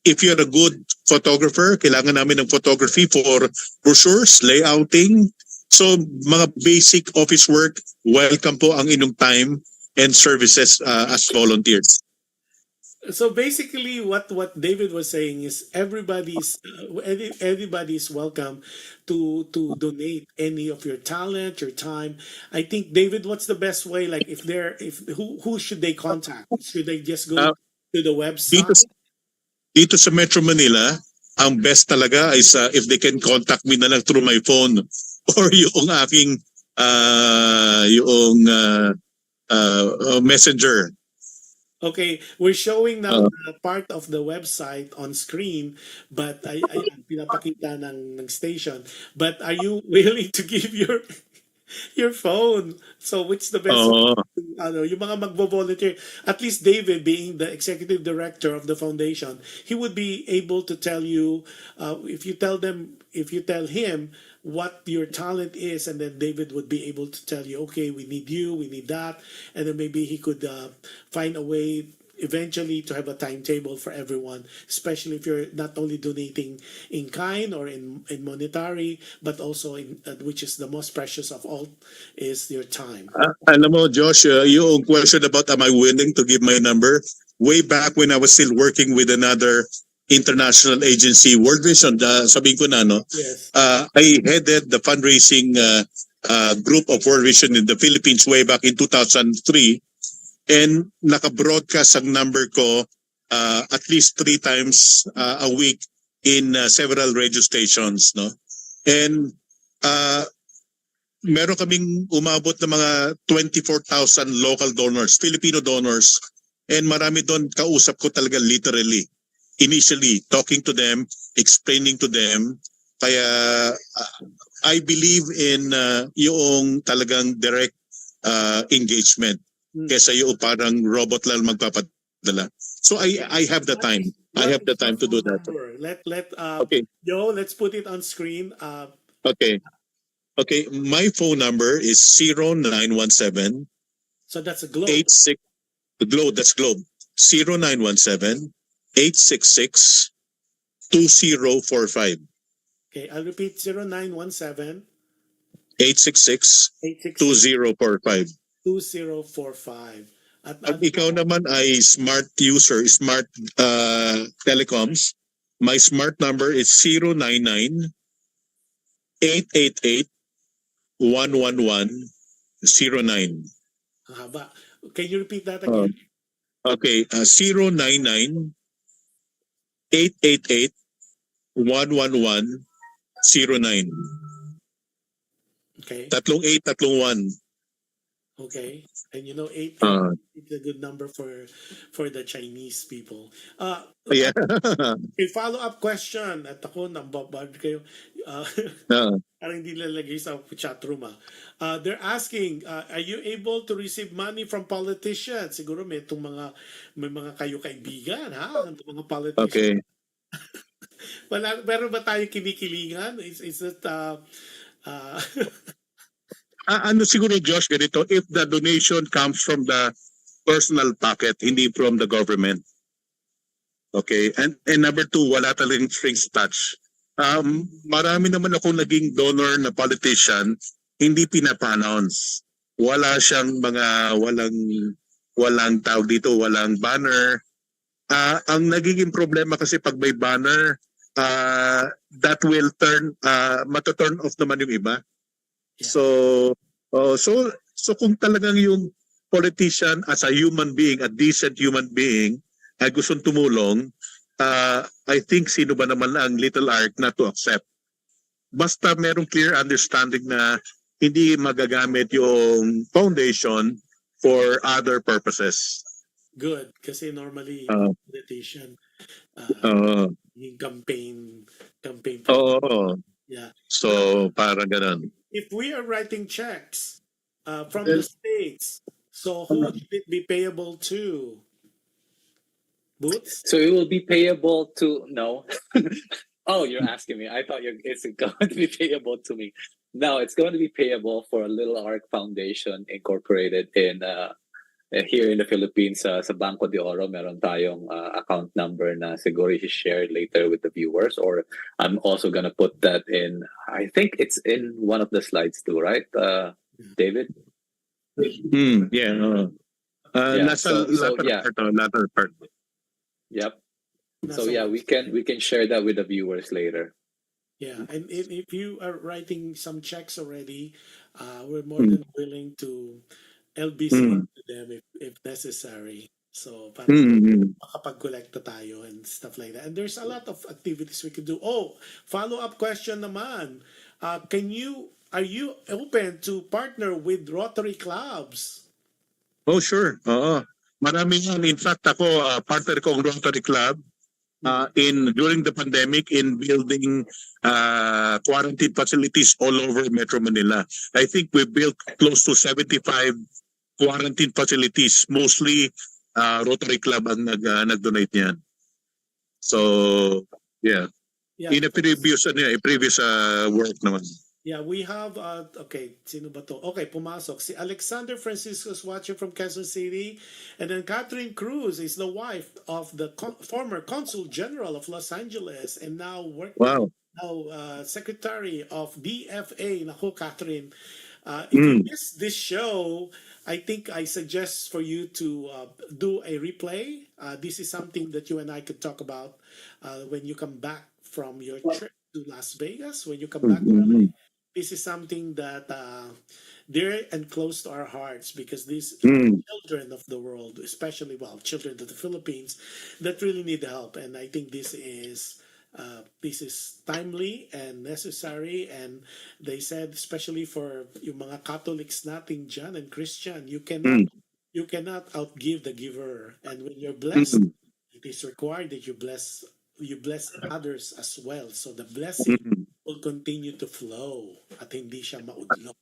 if you're a good photographer, kailangan namin ng photography for brochures, layouting. So, mga basic office work, welcome po ang inyong time and services as volunteers. So basically, what David was saying is everybody's welcome to donate any of your talent, your time. I think, David, what's the best way? Like, who should they contact? Should they just go to the website? Dito sa Metro Manila, ang best talaga is if they can contact me na lang through my phone or yung aking messenger. Okay, we're showing now the part of the website on screen, but ay pinapakita ng station. But are you willing to give your phone? So which the best? Yung mga magvo-volunteer. At least David, being the executive director of the foundation, he would be able to tell you if you tell him what your talent is, and then David would be able to tell you, okay, we need you, we need that, and then maybe he could find a way eventually to have a timetable for everyone, especially if you're not only donating in kind or in monetary, but also in which is the most precious of all, is your time. Alam mo, Josh, yung question about am I willing to give my number, way back when I was still working with another international agency, World Vision, sabihin ko na, Yes. I headed the fundraising group of World Vision in the Philippines way back in 2003, and naka-broadcast ang number ko at least 3 times a week in several radio stations, no? And meron kaming umabot na mga 24,000 local donors, Filipino donors, and marami doon kausap ko talaga literally. Initially, talking to them, explaining to them. Kaya I believe in yung talagang direct engagement kesa yung parang robot lang magpapadala. So I have the time. I have the time to do that. Okay. Joe, let's put it on screen. Okay. Okay, my phone number is 0917. So that's a globe. 86 Globe, that's Globe. 0917 866 2045. Okay, I'll repeat 0917 866 2045. 2045. At ikaw naman ay smart user, smart telecoms. My smart number is 099 888 11109. Ang haba. Can you repeat that again? Okay, 099 888 11109. Okay. 38, 31. Okay. And 8 is a good number for the Chinese people. Yeah. A follow-up question. At ako, nambabad kayo. Parang hindi lalagay sa chat room. They're asking, are you able to receive money from politicians? Siguro may mga kayo kaibigan, ha? Itong mga politicians. Okay. Pero ba tayo kinikilingan? Is it ano siguro, Josh, ganito, if the donation comes from the personal pocket, hindi from the government. Okay? And number 2, wala talagang strings attached. Marami naman akong naging donor na politician, hindi pinapa-announce. Wala siyang walang tawag dito, walang banner. Ang nagiging problema kasi pag may banner, that will mata-turn off naman yung iba. Yeah. So kung talagang yung politician as a human being, a decent human being, ay gustong tumulong, I think sino ba naman ang Little Ark na to accept. Basta merong clear understanding na hindi magagamit yung foundation for other purposes. Good, kasi normally politician yung campaign. Oo. Yeah. So parang ganun. If we are writing checks from the States, so who should it be payable to? Boots? So it will be payable to no. Oh, you're asking me. I thought it's going to be payable to me. No, it's going to be payable for Little Ark Foundation Incorporated in here in the Philippines. Sa Banco de Oro, meron tayong account number na siguro i-share later with the viewers, or I'm also gonna put that in. I think it's in one of the slides too, right, David? Yeah. Latter part. Yep. So yeah, we can share that with the viewers later. Yeah, and if you are writing some checks already, we're more than willing to LBC to them if necessary. So para makapag-collecta tayo and stuff like that. And there's a lot of activities we could do. Oh, follow-up question naman. Are you open to partner with Rotary clubs? Oh, sure. Oo. Marami yan. In fact, ako, partner ko ang Rotary Club during the pandemic in building quarantine facilities all over Metro Manila. I think we built close to 75 quarantine facilities. Mostly Rotary Club ang nag-donate niyan. So, yeah. In a previous work naman. Yeah, we have, okay, sino ba to? Okay, pumasok. Si Alexander Francisco is watching from Quezon City. And then Catherine Cruz is the wife of the former Consul General of Los Angeles and now Secretary of DFA. Naku, Catherine. If you missed this show, I think I suggest for you to do a replay. This is something that you and I could talk about when you come back from your trip to Las Vegas, when you come back to LA. This is something that dear and close to our hearts because these children of the world, especially children of the Philippines, that really need help. And I think this is timely and necessary. And they said, especially for yung mga Catholics natin dyan and Christian, you cannot outgive the giver. And when you're blessed, it is required that you bless others as well. So the blessing will continue to flow at hindi siya maudlot.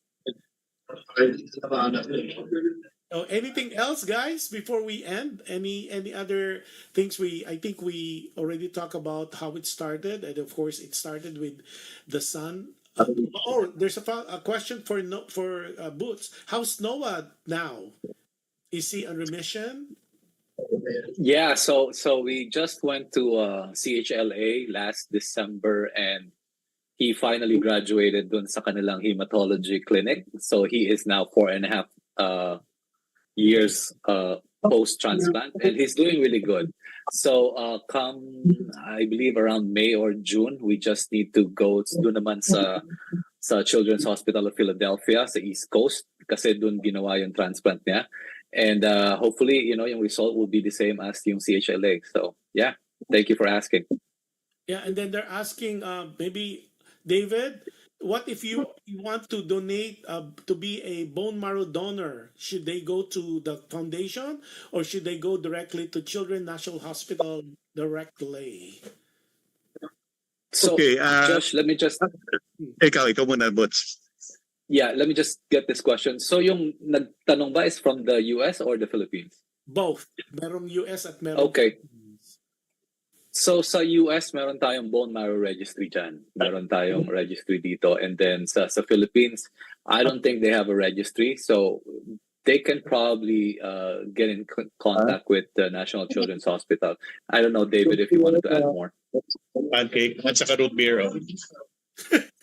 So anything else, guys, before we end? Any other things? I think we already talked about how it started, and of course, it started with the son. There's a question for Boots. How's Noah now? Is he on remission? Yeah, so we just went to CHLA last December, and he finally graduated dun sa kanilang hematology clinic. So he is now 4.5 years post-transplant, and he's doing really good. So come, I believe, around May or June, we just need to go dun naman sa Children's Hospital of Philadelphia sa East Coast kasi dun ginawa yung transplant niya. And hopefully, yung result will be the same as yung CHLA. So yeah, thank you for asking. Yeah, and then they're asking maybe, David, what if you want to donate to be a bone marrow donor? Should they go to the foundation or should they go directly to Children's National Hospital directly? So, okay, Josh, let me just... Ikaw muna, Butch. Yeah, let me just get this question. So yung nagtanong ba is from the US or the Philippines? Both. Merong US at merong... Okay. So sa US, meron tayong bone marrow registry dyan. Meron tayong registry dito. And then sa Philippines, I don't think they have a registry. So they can probably get in contact with the National Children's Hospital. I don't know, David, if you wanted to add more. Pancake at saka root beer. Oh.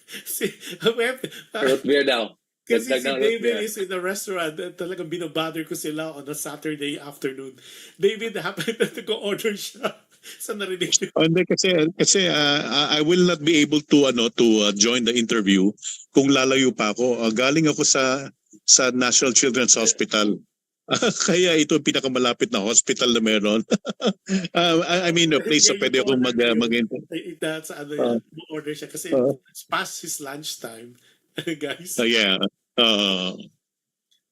Si, Root beer daw. kasi Dagdag si ng root David beer. is in a restaurant at talagang binabother ko sila on a Saturday afternoon. David happened to go order siya sa narinig ko. Hindi kasi I will not be able to join the interview kung lalayo pa ako. Galing ako sa National Children's Hospital. Kaya ito ang pinakamalapit na hospital na meron. I mean, a place na Yeah, pwede you akong ordered yun. mag That's ano yan. Order siya kasi it's past his lunchtime. Guys. yeah.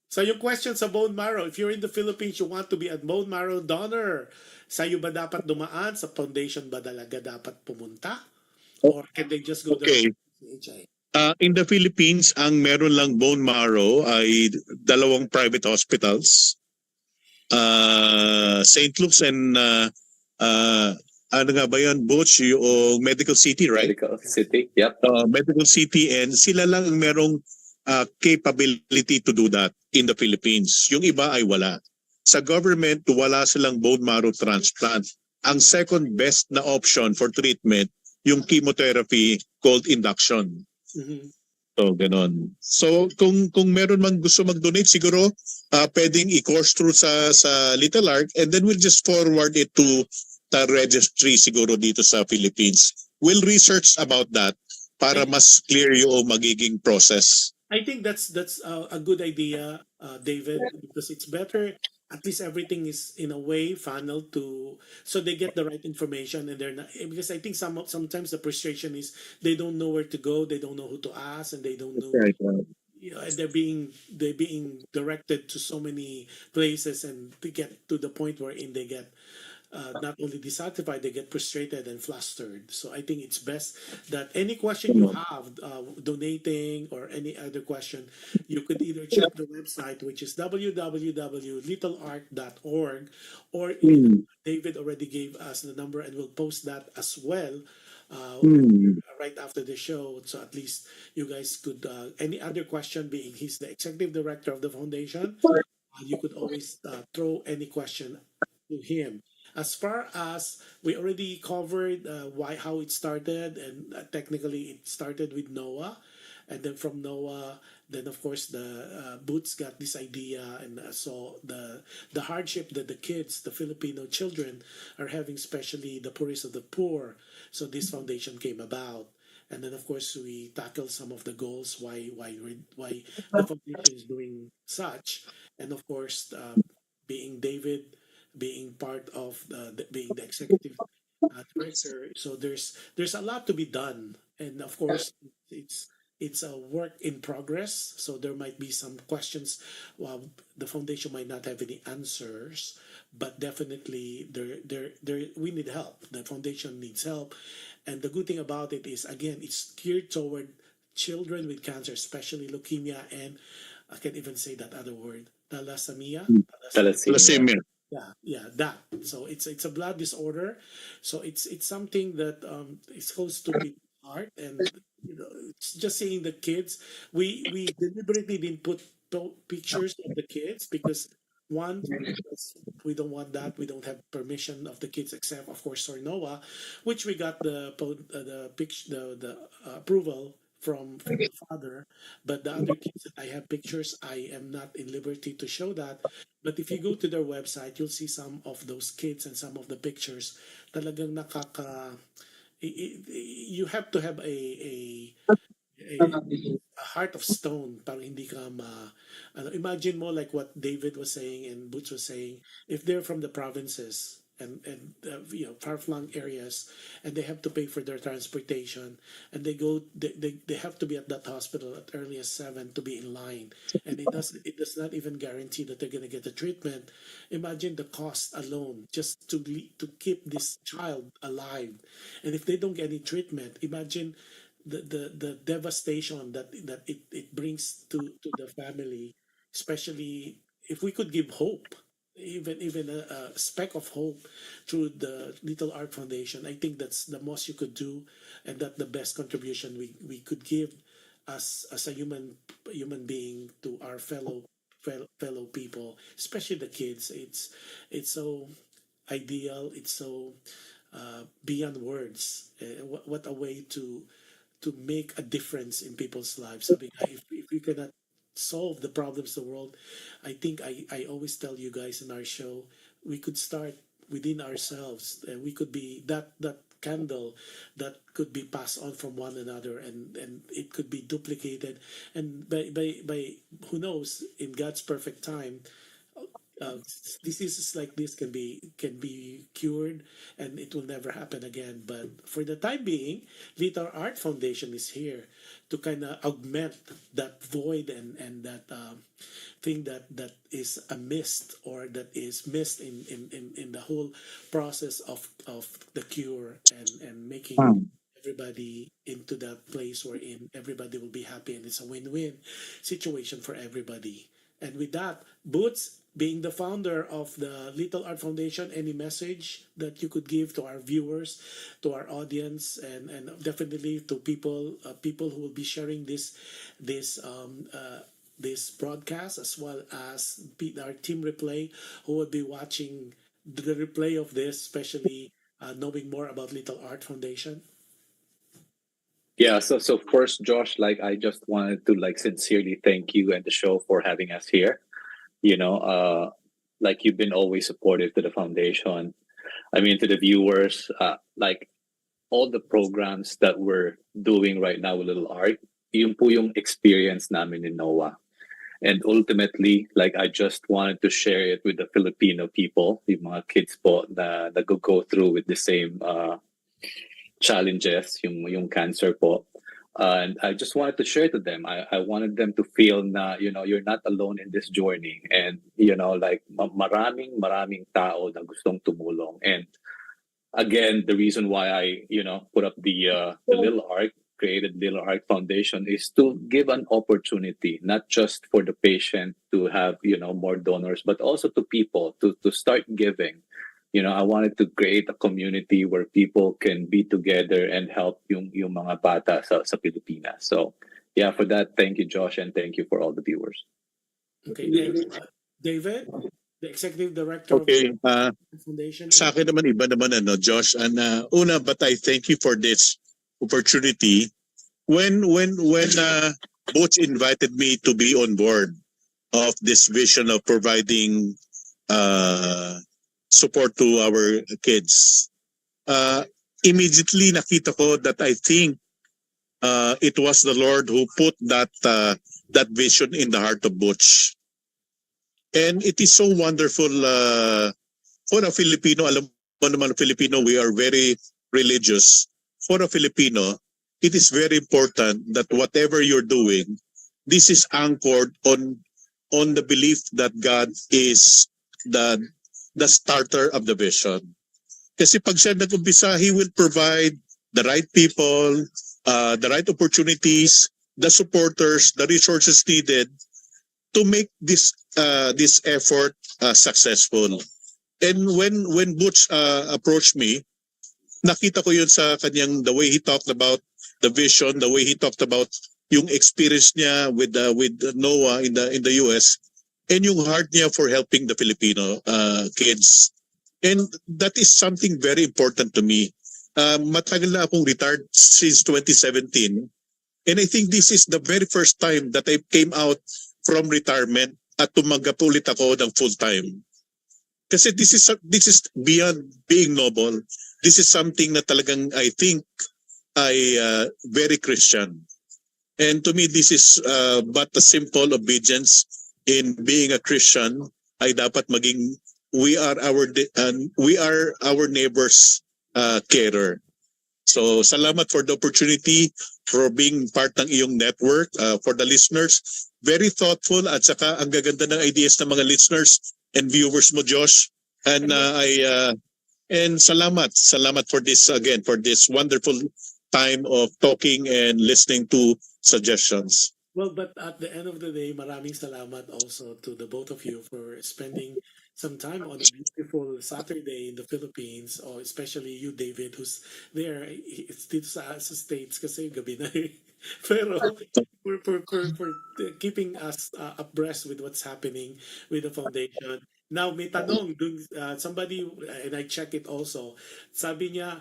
So yung question sa bone marrow, if you're in the Philippines, you want to be a bone marrow donor, sa'yo ba dapat dumaan? Sa foundation ba talaga dapat pumunta? Or can they just go Okay. there to PHI? In the Philippines, ang meron lang bone marrow ay 2 private hospitals. St. Luke's and ano nga ba yan, Butch, yung Medical City, right? Medical City, yep. Medical City, and sila lang ang merong capability to do that in the Philippines. Yung iba ay wala. Sa government, wala silang bone marrow transplant. Ang second best na option for treatment, yung chemotherapy called induction. Mhm. So, ganon. So, kung meron man gusto mag-donate, siguro pwedeng i-course through sa Little Ark, and then we'll just forward it to the registry siguro dito sa Philippines. We'll research about that para mas clear yung magiging process. I think that's a good idea, David, because it's better. At least everything is in a way funneled to, so they get the right information, and they're not, because I think sometimes the frustration is they don't know where to go, they don't know who to ask, and they don't know. Right. You know, and they're being directed to so many places, and they get to the point wherein they get not only dissatisfied, they get frustrated and flustered. So I think it's best that any question you have, donating or any other question, you could either check the website, which is www.littleark.org, or David already gave us the number, and we'll post that as well. Right after the show, so at least you guys could any other question, being he's the executive director of the foundation, you could always throw any question to him. As far as we already covered how it started, and technically it started with Noah, and then from Noah, then of course the Boots got this idea and saw the hardship that the kids, the Filipino children, are having, especially the poorest of the poor. So this foundation came about. And then, of course, we tackled some of the goals, why the foundation is doing such, and of course, being David, being part of being the executive director. So there's a lot to be done, and of course, it's a work in progress. So there might be some questions. Well, the foundation might not have any answers, but definitely there we need help. The foundation needs help, and the good thing about it is, again, it's geared toward children with cancer, especially leukemia, and I can even say that other word, thalassemia. Thalassemia. Yeah, that. So it's a blood disorder. So it's something that is close to the heart, and it's just seeing the kids. We deliberately didn't put pictures of the kids because, one, because we don't want that. We don't have permission of the kids, except of course for Noah, which we got the picture, the approval from the father. But the other kids that I have pictures, I am not in liberty to show that. But if you go to their website, you'll see some of those kids and some of the pictures. Talagang you have to have a heart of stone para hindi ka imagine mo, like what David was saying and Butch was saying, if they're from the provinces and far-flung areas, and they have to pay for their transportation, and they have to be at that hospital at early as 7 to be in line, and it does not even guarantee that they're going to get the treatment. Imagine the cost alone just to keep this child alive, and if they don't get any treatment, imagine the devastation that it brings to the family, especially if we could give hope, even a speck of hope through the Little Ark Foundation. I think that's the most you could do, and that the best contribution we could give as a human being to our fellow fellow people, especially the kids. It's so ideal. It's so beyond words. What a way to make a difference in people's lives. Sabi nga, if we cannot solve the problems of the world, I think I always tell you guys in our show, we could start within ourselves. We could be that candle that could be passed on from one another, and it could be duplicated, and by who knows, in God's perfect time, uh, diseases like this can be cured, and it will never happen again. But for the time being, Little Art Foundation is here to kind of augment that void, and that thing that is a missed, or that is missed in the whole process of the cure, and making everybody into that place wherein everybody will be happy, and it's a win-win situation for everybody. And with that, Boots, being the founder of the Little Art Foundation, any message that you could give to our viewers, to our audience, and definitely to people who will be sharing this broadcast, as well as our team replay, who will be watching the replay of this, especially knowing more about Little Art Foundation? Yeah, so first, Josh, like I just wanted to like sincerely thank you and the show for having us here. You know, like you've been always supportive to the foundation. I mean, to the viewers, like all the programs that we're doing right now with Little Art, yun po yung experience namin in NOAA. And ultimately, like I just wanted to share it with the Filipino people, yung mga kids po na go through with the same challenges, yung cancer po. And I just wanted to share to them. I wanted them to feel na, you're not alone in this journey. And, like maraming tao na gustong tumulong. And again, the reason why I, put up the Little Ark, created Little Ark Foundation, is to give an opportunity, not just for the patient to have, more donors, but also to people to start giving. I wanted to create a community where people can be together and help yung mga bata sa Pilipinas. So, yeah, for that, thank you, Josh, and thank you for all the viewers. Okay, and David, the executive director Okay, of the foundation. sa akin naman iba naman Josh. And una, but I thank you for this opportunity. When Butch invited me to be on board of this vision of providing support to our kids, immediately nakita ko that I think it was the Lord who put that vision in the heart of Butch. And it is so wonderful for a Filipino. Alam mo naman, Filipino, we are very religious. For a Filipino, it is very important that whatever you're doing, this is anchored on the belief that God is the starter of the vision. Kasi pag siya nag-umpisa, He will provide the right people, the right opportunities, the supporters, the resources needed to make this effort successful. And when Butch approached me, nakita ko yun sa kanyang, the way he talked about the vision, the way he talked about yung experience niya with NOAA in the US, and yung heart niya for helping the Filipino kids. And that is something very important to me. Matagal na akong retired since 2017. And I think this is the very first time that I came out from retirement at tumanggap ulit ako ng full-time. Kasi this is beyond being noble. This is something na talagang I think ay very Christian. And to me, this is but a simple obedience in being a Christian. Ay dapat maging we are our neighbor's carer. So salamat for the opportunity, for being part ng iyong network. For the listeners, very thoughtful, at saka ang gaganda ng ideas ng mga listeners and viewers mo, Josh. And and salamat for this again, for this wonderful time of talking and listening to suggestions. Well, but at the end of the day, maraming salamat also to the both of you for spending some time on a beautiful Saturday in the Philippines, or especially you, David, who's there. It's dito sa States kasi gabi na. Pero for keeping us abreast with what's happening with the foundation. Now, may tanong, somebody, and I check it also, sabi niya,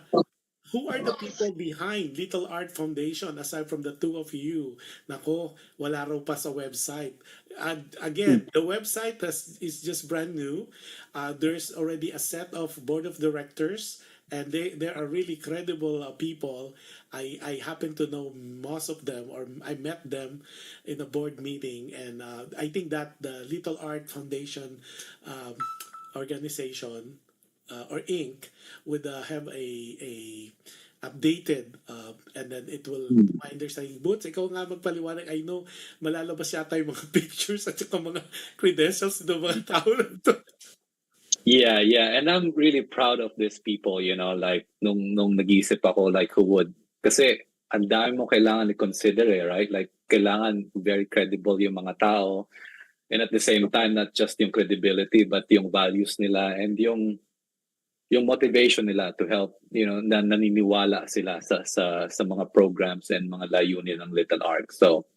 who are the people behind Little Art Foundation aside from the two of you? Nako, wala raw pa sa website. And again, the website is just brand new. There's already a set of board of directors, and they are really credible people. I happen to know most of them, or I met them in a board meeting, and I think that the Little Art Foundation um, organization or Inc. would have a updated and then it will remind their saying, Boots, ikaw nga magpaliwanag. I know malalabas yata yung mga pictures at saka mga credentials ng mga tao na to. Yeah, and I'm really proud of these people, like nung nag-iisip ako like who would, kasi ang dami mo kailangan i-consider right? Like kailangan very credible yung mga tao, and at the same time not just yung credibility but yung values nila and yung motivation nila to help, na naniniwala sila sa mga programs and mga layunin ng Little Ark. So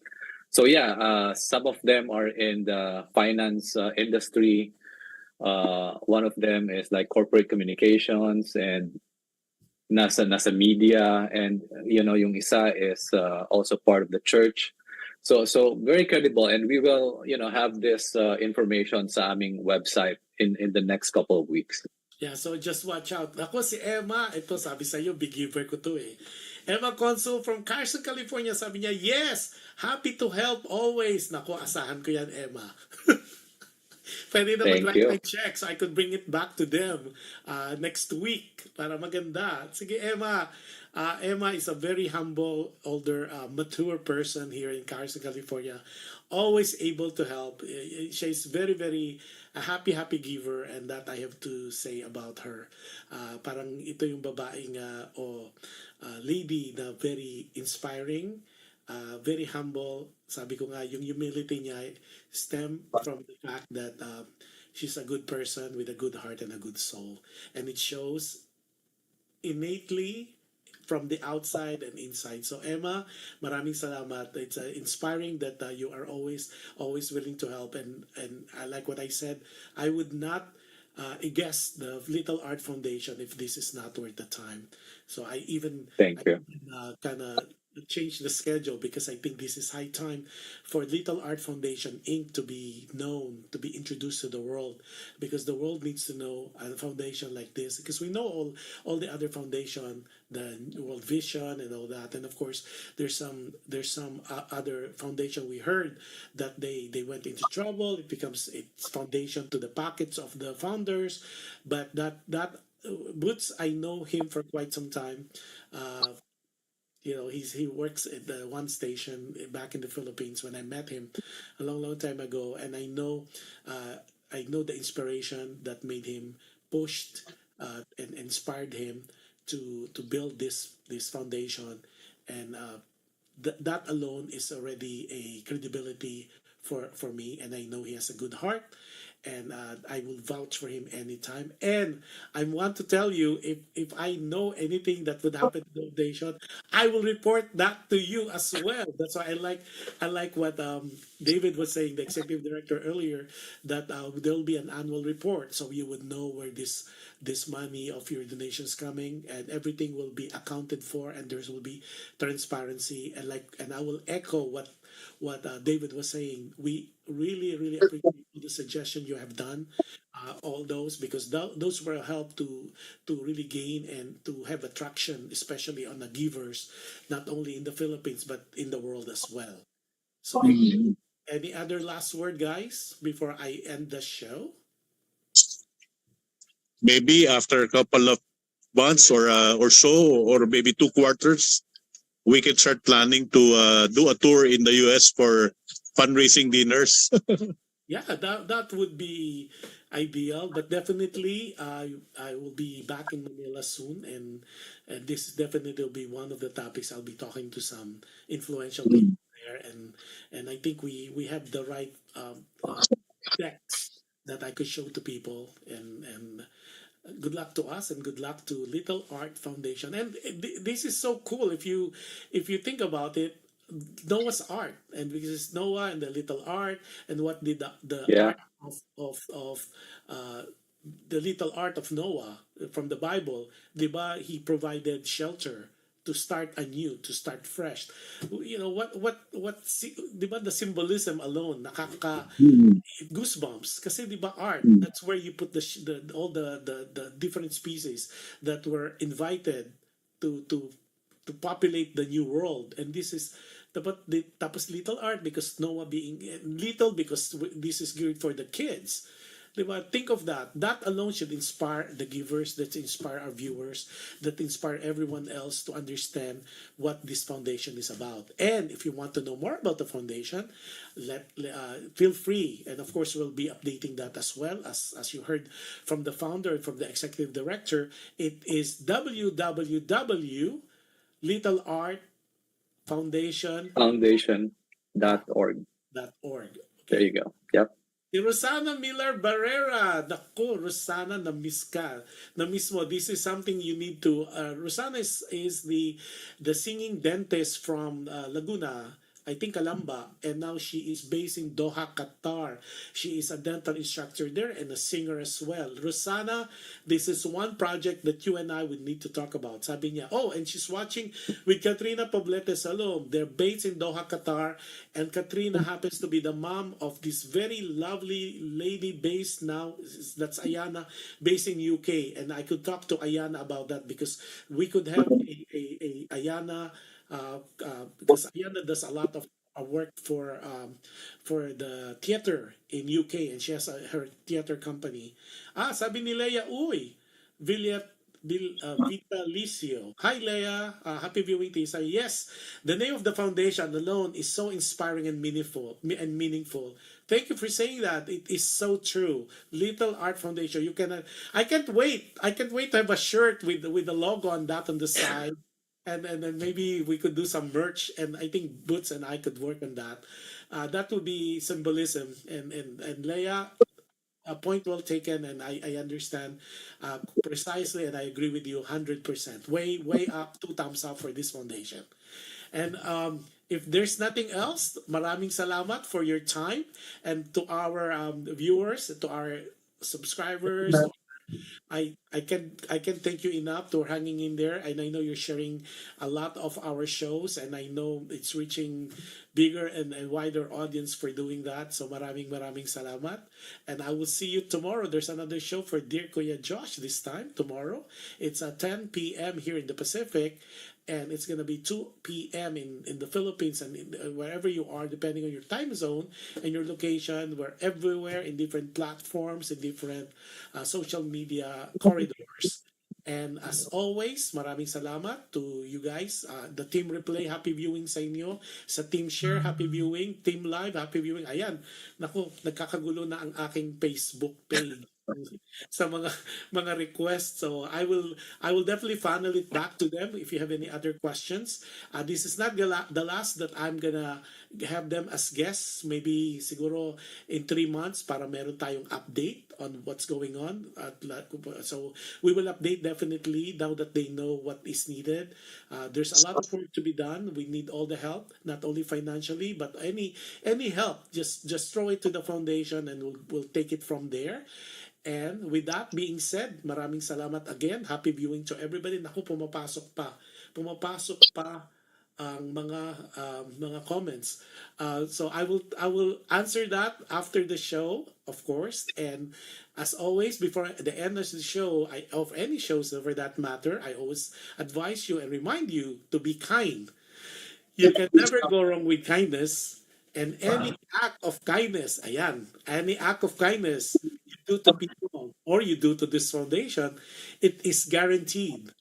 yeah, some of them are in the finance industry. One of them is like corporate communications and nasa media, and yung isa is also part of the church. So very credible, and we will have this information sa aming website in the next couple of weeks. Yeah, so just watch out. Ako si Emma, ito sabi sa iyo, big giver ko to eh. Emma Consul from Carson, California, sabi niya, yes, happy to help always. Nako, asahan ko yan, Emma. Pwede na mag-write my check so I could bring it back to them next week para maganda. Sige, Emma. Emma is a very humble, older, mature person here in Carson, California. Always able to help. She's very, very a happy giver, and that I have to say about her. Parang ito yung babaeng lady na very inspiring, very humble. Sabi ko nga, yung humility niya stem from the fact that she's a good person with a good heart and a good soul. And it shows innately from the outside and inside. So Emma, maraming salamat. It's inspiring that you are always willing to help, and I like what I said. I would not guess the Little Art Foundation if this is not worth the time. So I even Thank you. kind of change the schedule because I think this is high time for Little Art Foundation Inc. to be known, to be introduced to the world, because the world needs to know a foundation like this, because we know all the other foundation, the World Vision and all that, and of course there's some other foundation we heard that they went into trouble. It becomes its foundation to the pockets of the founders, but that Boots, I know him for quite some time. He works at the one station back in the Philippines when I met him a long time ago, and I know the inspiration that made him pushed and inspired him to build this foundation, and that alone is already a credibility for me, and I know he has a good heart, and I will vouch for him anytime. And I want to tell you, if I know anything that would happen to the foundation, I will report that to you as well. That's why I like what David was saying, the executive director earlier, that there will be an annual report, so you would know where this money of your donations coming, and everything will be accounted for, and there will be transparency, and I will echo what David was saying. We really appreciate the suggestion you have done, all those, because those will help to really gain and to have attraction, especially on the givers, not only in the Philippines but in the world as well. So, any other last word, guys, before I end the show? Maybe after a couple of months or so, or maybe 2 quarters, we can start planning to do a tour in the US for fundraising dinners. Yeah, that would be ideal, but definitely I will be back in Manila soon, and this definitely will be one of the topics. I'll be talking to some influential people there, and I think we have the right decks that I could show to people, and good luck to us, and good luck to Little Art Foundation. And this is so cool if you think about it. Noah's Ark, and because it's Noah and the little ark, and what did the Yeah. ark of uh, the little art of Noah from the Bible, diba, he provided shelter to start anew, to start fresh. You know diba, the symbolism alone nakaka Mm. goosebumps kasi diba art, Mm. that's where you put all the different species that were invited to to populate the new world. And this is tapos little art because Noah being little, because this is geared for the kids. Diba? Think of that. That alone should inspire the givers, that inspire our viewers, that inspire everyone else to understand what this foundation is about. And if you want to know more about the foundation, feel free. And of course, we'll be updating that as well. As you heard from the founder and from the executive director, it is Foundation.org. www.littleart.org. There Okay. you go. Yep. Si Rosana Miller Barrera. Naku, Rosana, na-miss ka. Na-miss mo. This is something you need to... Rosana is the singing dentist from Laguna. I think Calamba. And now she is based in Doha, Qatar. She is a dental instructor there and a singer as well. Rosana, this is one project that you and I would need to talk about. Sabi niya, oh, and she's watching with Katrina Poblete Salom. They're based in Doha, Qatar. And Katrina happens to be the mom of this very lovely lady based now, that's Ayana, based in UK. And I could talk to Ayana about that because we could have a Ayana, because Ayana does a lot of work for the theater in UK, and she has her theater company. Sabi ni Leia, uy, Vitalicio. Hi, Leia. Happy viewing to you. Say, yes, the name of the foundation alone is so inspiring and meaningful. Thank you for saying that. It is so true. Little Art Foundation. You can. I can't wait. I can't wait to have a shirt with the logo on that on the side. And then maybe we could do some merch, and I think Boots and I could work on that. That would be symbolism. And Leia, a point well taken, and I understand precisely, and I agree with you 100%. Way up, two thumbs up for this foundation. And if there's nothing else, maraming salamat for your time, and to our viewers, to our subscribers. I can thank you enough for hanging in there, and I know you're sharing a lot of our shows, and I know it's reaching bigger and wider audience for doing that. So maraming salamat, and I will see you tomorrow. There's another show for Dear Kuya Josh this time tomorrow. It's at 10 p.m. here in the Pacific, and it's going to be 2 p.m. in the Philippines, and wherever you are, depending on your time zone and your location. We're everywhere in different platforms, in different social media corridors. And as always, maraming salamat to you guys. The Team Replay, happy viewing sa inyo. Sa Team Share, happy viewing. Team Live, happy viewing. Ayan, naku, nagkakagulo na ang aking Facebook page sa mga requests. So I will definitely funnel it back to them if you have any other questions. This is not the last that I'm gonna have them as guests. Maybe siguro in 3 months para meron tayong update on what's going on. So we will update definitely now that they know what is needed. There's a lot of work to be done. We need all the help, not only financially, but any help. Just throw it to the foundation, and we'll take it from there. And with that being said, maraming salamat again. Happy viewing to everybody. Naku, pumapasok pa ang mga comments. So I will answer that after the show, of course. And as always, before the end of the show, of any shows for that matter, I always advise you and remind you to be kind. You can never go wrong with kindness. And any act of kindness, any act of kindness you do to people or you do to this foundation, it is guaranteed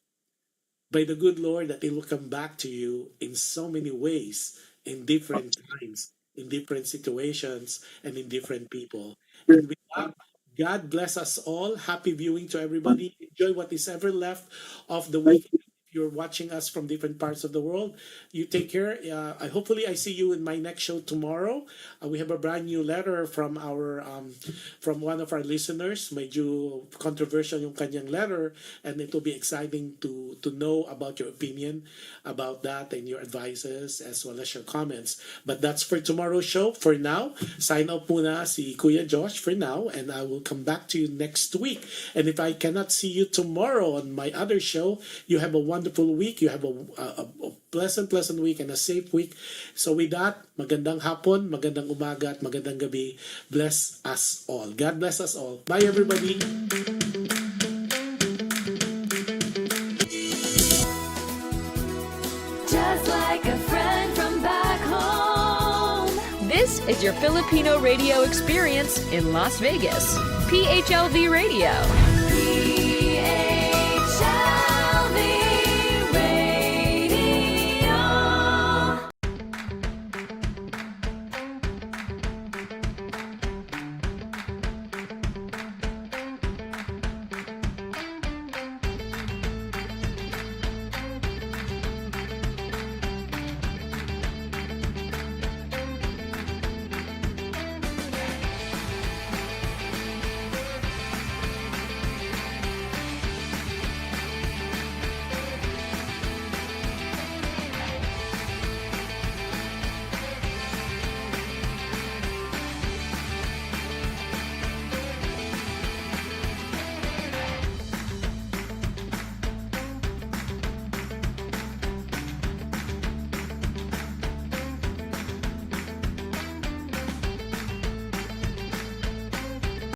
by the good Lord that it will come back to you in so many ways, in different times, in different situations, and in different people. And with that, God bless us all. Happy viewing to everybody. Enjoy what is ever left of the week. If you're watching us from different parts of the world. You take care. Hopefully I see you in my next show tomorrow. We have a brand new letter from our from one of our listeners. Medyo controversial yung kanyang letter, and it will be exciting to know about your opinion about that and your advices as well as your comments. But that's for tomorrow's show. For now, sign up muna si Kuya Josh for now, and I will come back to you next week. And if I cannot see you tomorrow on my other show, you have a wonderful week. You have a pleasant week and a safe week. So with that, magandang hapon, magandang umaga, at magandang gabi. Bless us all. God bless us all. Bye, everybody. Just like a friend from back home. This is your Filipino radio experience in Las Vegas. PHLV Radio.